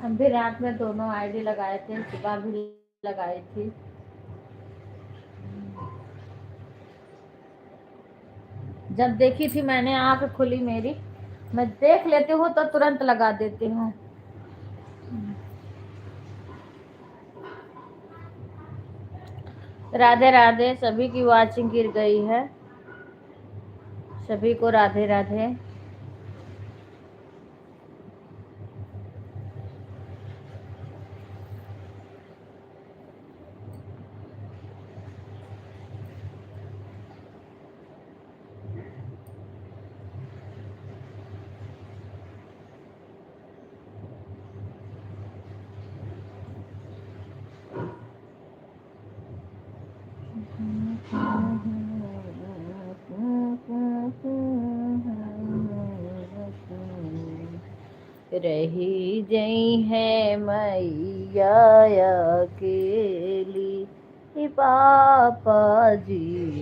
हम भी रात में दोनों आईडी लगाए थे, सुबह भी लगाई थी। जब देखी थी मैंने, आंख खुली मेरी, मैं देख लेती हूँ तो तुरंत लगा देती हूँ। राधे राधे, सभी की वाचिंग गिर गई है। सभी को राधे राधे। रही जई है मैया अकेली, पापा जी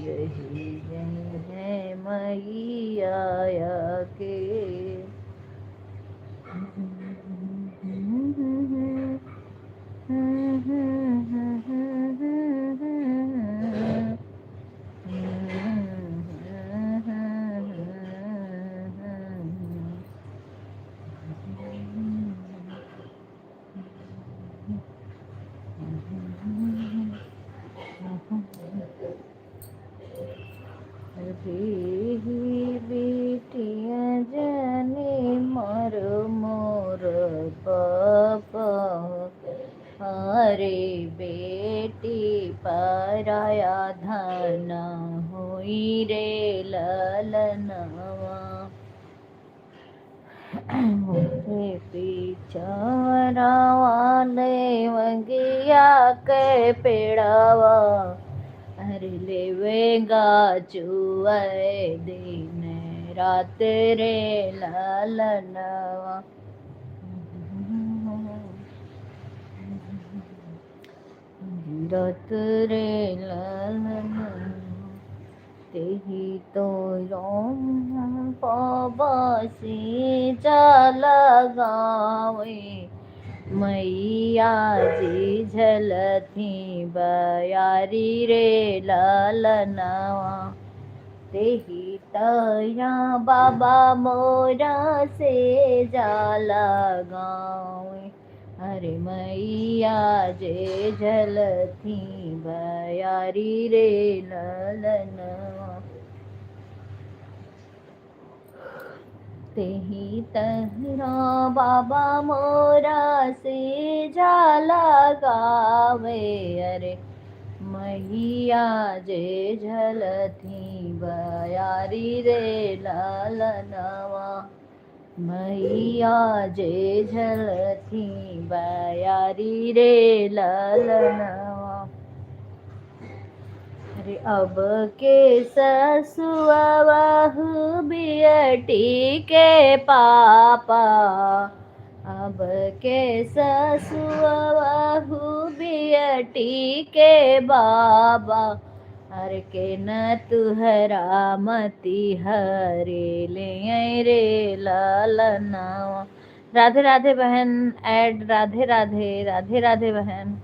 रही जई है मैया अकेली। बेटिया जाने मर मोर पापा, अरे बेटी पराया धन हुई रे ललनवा। मुझे पीछारा वाले वगिया के पेड़ावा, अरे लेवेगा चुए दिन मेरा तेरे लालनवा। मेरा तेरे लालनवा, तेही तो रोम पाबा से जाला गावे। मैया जी झलती बयारी रे लालनवा, तेही तया बाबा मोरा से जाला गावे। अरे मैया जे झलती बयारी रे लालनवा, तेही तहरा बाबा मोरा से जाला गावे। अरे मैया जे झलती बयारी रे लालनवा, मैया जे झलती बयारी रे लालनवा। अरे अब के ससुआ बहू बियटी के पापा, अब के ससुआ बहू बियटी के बाबा। हर के न तुहरा मती हरे ले रे लालनवा। राधे राधे बहन ऐड, राधे राधे, राधे राधे बहन,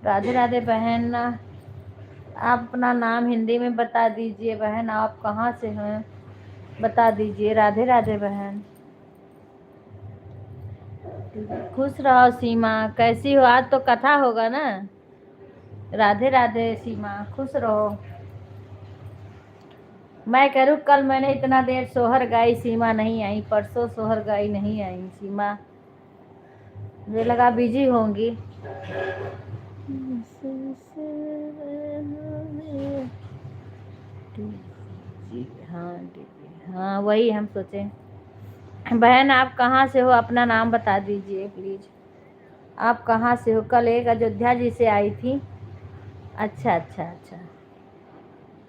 राधे राधे बहन। आप अपना नाम हिंदी में बता दीजिए बहन, आप कहाँ से हैं बता दीजिए। राधे राधे बहन, खुश रहो सीमा। कैसी हो? आज तो कथा होगा ना। राधे राधे सीमा, खुश रहो। मैं करूँ कल मैंने इतना देर सोहर गाई, सीमा नहीं आई। परसों सोहर गाई, नहीं आई सीमा, मुझे लगा बिजी होंगी। हाँ वही हम सोचे। बहन आप कहाँ से हो? अपना नाम बता दीजिए प्लीज। आप कहाँ से हो? कल एक अयोध्या जी से आई थी। अच्छा अच्छा अच्छा,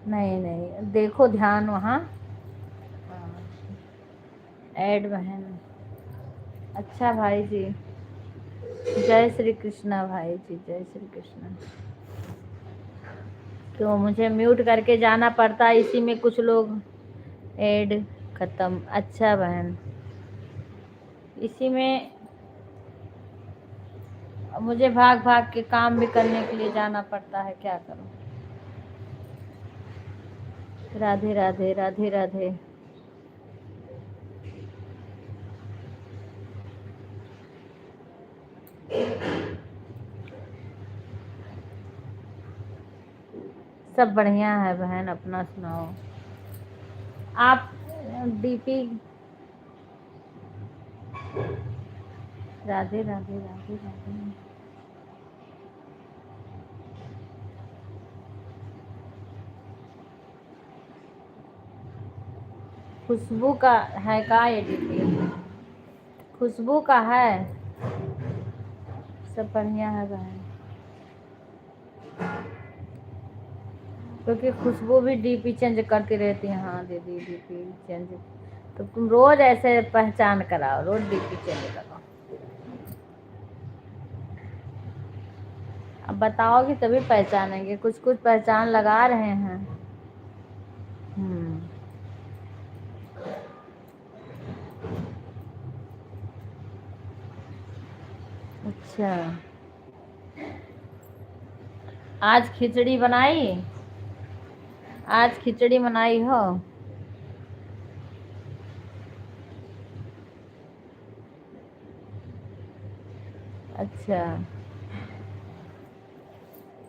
नहीं नहीं देखो ध्यान वहाँ। ऐड बहन, अच्छा भाई जी, जय श्री कृष्णा भाई जी, जय श्री कृष्णा। तो मुझे म्यूट करके जाना पड़ता है, इसी में कुछ लोग ऐड खत्म। अच्छा बहन, इसी में मुझे भाग भाग के काम भी करने के लिए जाना पड़ता है, क्या करूं। राधे राधे, राधे राधे। सब बढ़िया है बहन, अपना सुनाओ। आप डीपी, राधे राधे, राधे राधे। खुशबू का है का ये डीपी? खुशबू का है। सब बढ़िया है बहन, क्योंकि खुशबू भी डीपी चेंज करती रहती है। हाँ दीदी डीपी चेंज, तो तुम रोज ऐसे पहचान कराओ, रोज डीपी चेंज कराओ। अब बताओगी तभी पहचानेंगे, कुछ कुछ पहचान लगा रहे हैं। अच्छा, आज खिचड़ी बनाई? आज खिचड़ी बनाई हो? अच्छा,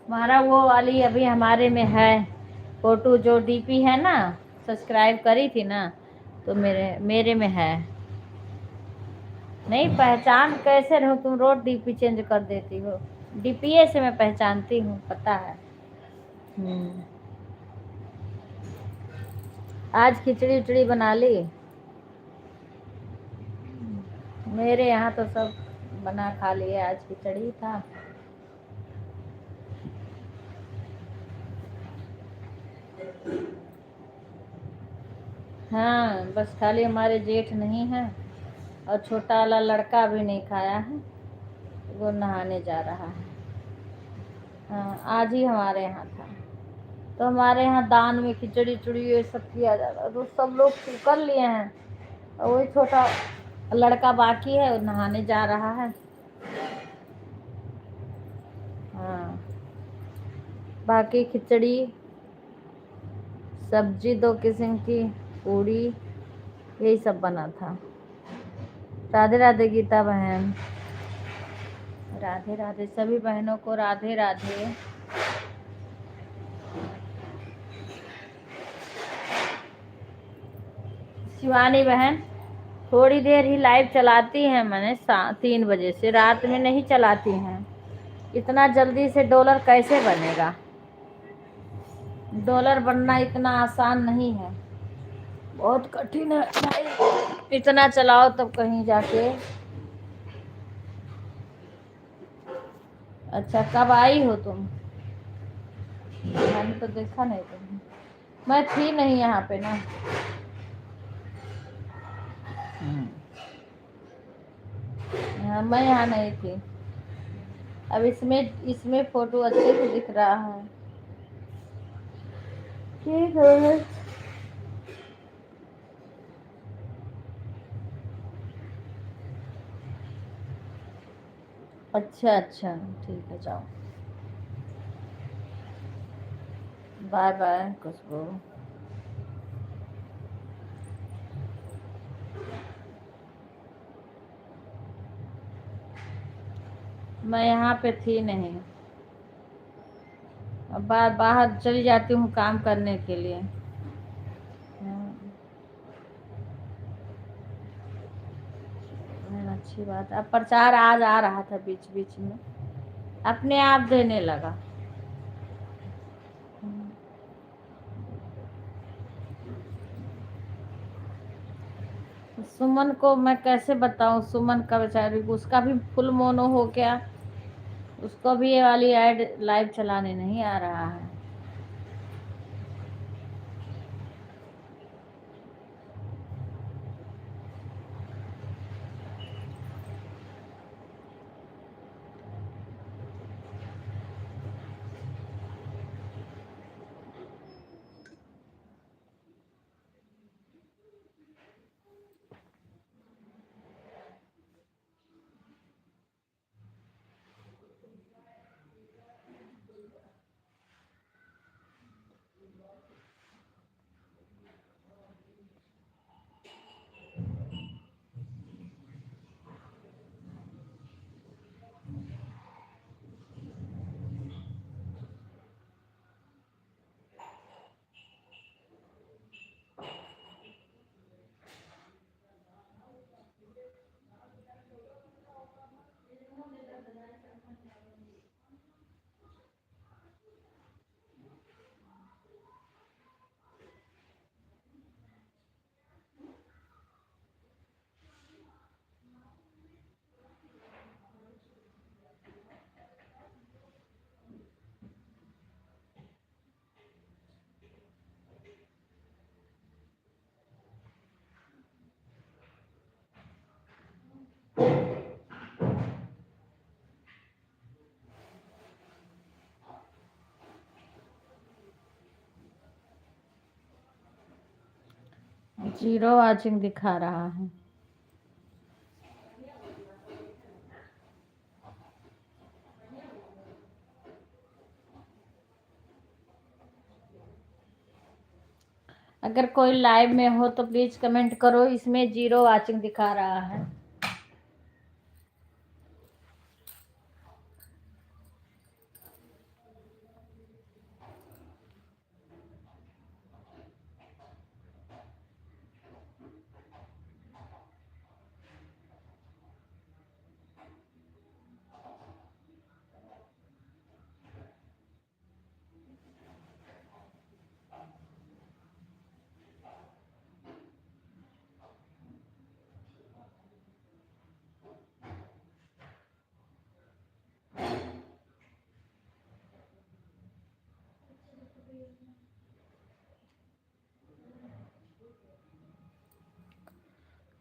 हमारा वो वाली अभी हमारे में है फोटो, जो डीपी है ना, सब्सक्राइब करी थी ना, तो मेरे में है। नहीं पहचान कैसे रहूं, तुम रोज डीपी चेंज कर देती हो। डीपीए से मैं पहचानती हूँ, पता है। आज खिचड़ी उचड़ी बना ली? मेरे यहाँ तो सब बना खा लिए, आज खिचड़ी था। हाँ, बस खाली हमारे जेठ नहीं है और छोटा वाला लड़का भी नहीं खाया है, वो नहाने जा रहा है। हाँ, आज ही हमारे यहाँ था। तो हमारे यहाँ दान में खिचड़ी चुड़ी ये सब किया जाता है, तो सब लोग कर लिए हैं और वही छोटा लड़का बाकी है, वो नहाने जा रहा है। हाँ, बाकी खिचड़ी, सब्जी 2 किस्म की, पूड़ी, यही सब बना था। राधे राधे गीता बहन, राधे राधे सभी बहनों को, राधे राधे। शिवानी बहन थोड़ी देर ही लाइव चलाती हैं, मैंने 3 बजे से, रात में नहीं चलाती हैं। इतना जल्दी से डॉलर कैसे बनेगा? डॉलर बनना इतना आसान नहीं है, बहुत कठिन है भाई। इतना चलाओ तब कहीं जाके। अच्छा, कब आई हो तुम? मैंने तो देखा नहीं तुम्हें, मैं थी नहीं यहाँ पे ना। हाँ, मैं यहाँ नहीं थी। अब इसमें फोटो अच्छे से दिख रहा है। ठीक है। अच्छा अच्छा, ठीक है, जाओ। बाय बाय खुशबू। मैं यहाँ पे थी नहीं, अब बाहर चली जाती हूँ काम करने के लिए। अच्छी बात है। अब प्रचार आज आ रहा था बीच बीच में, अपने आप देने लगा। सुमन को मैं कैसे बताऊं? सुमन का बेचारी, उसका भी फुल मोनो हो गया, उसको भी ये वाली ऐड लाइव चलाने नहीं आ रहा है। जीरो वाचिंग दिखा रहा है। अगर कोई लाइव में हो तो प्लीज कमेंट करो, इसमें जीरो वाचिंग दिखा रहा है।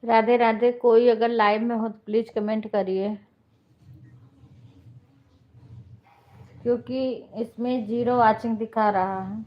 राधे राधे। कोई अगर लाइव में हो तो प्लीज कमेंट करिए, क्योंकि इसमें 0 वाचिंग दिखा रहा है।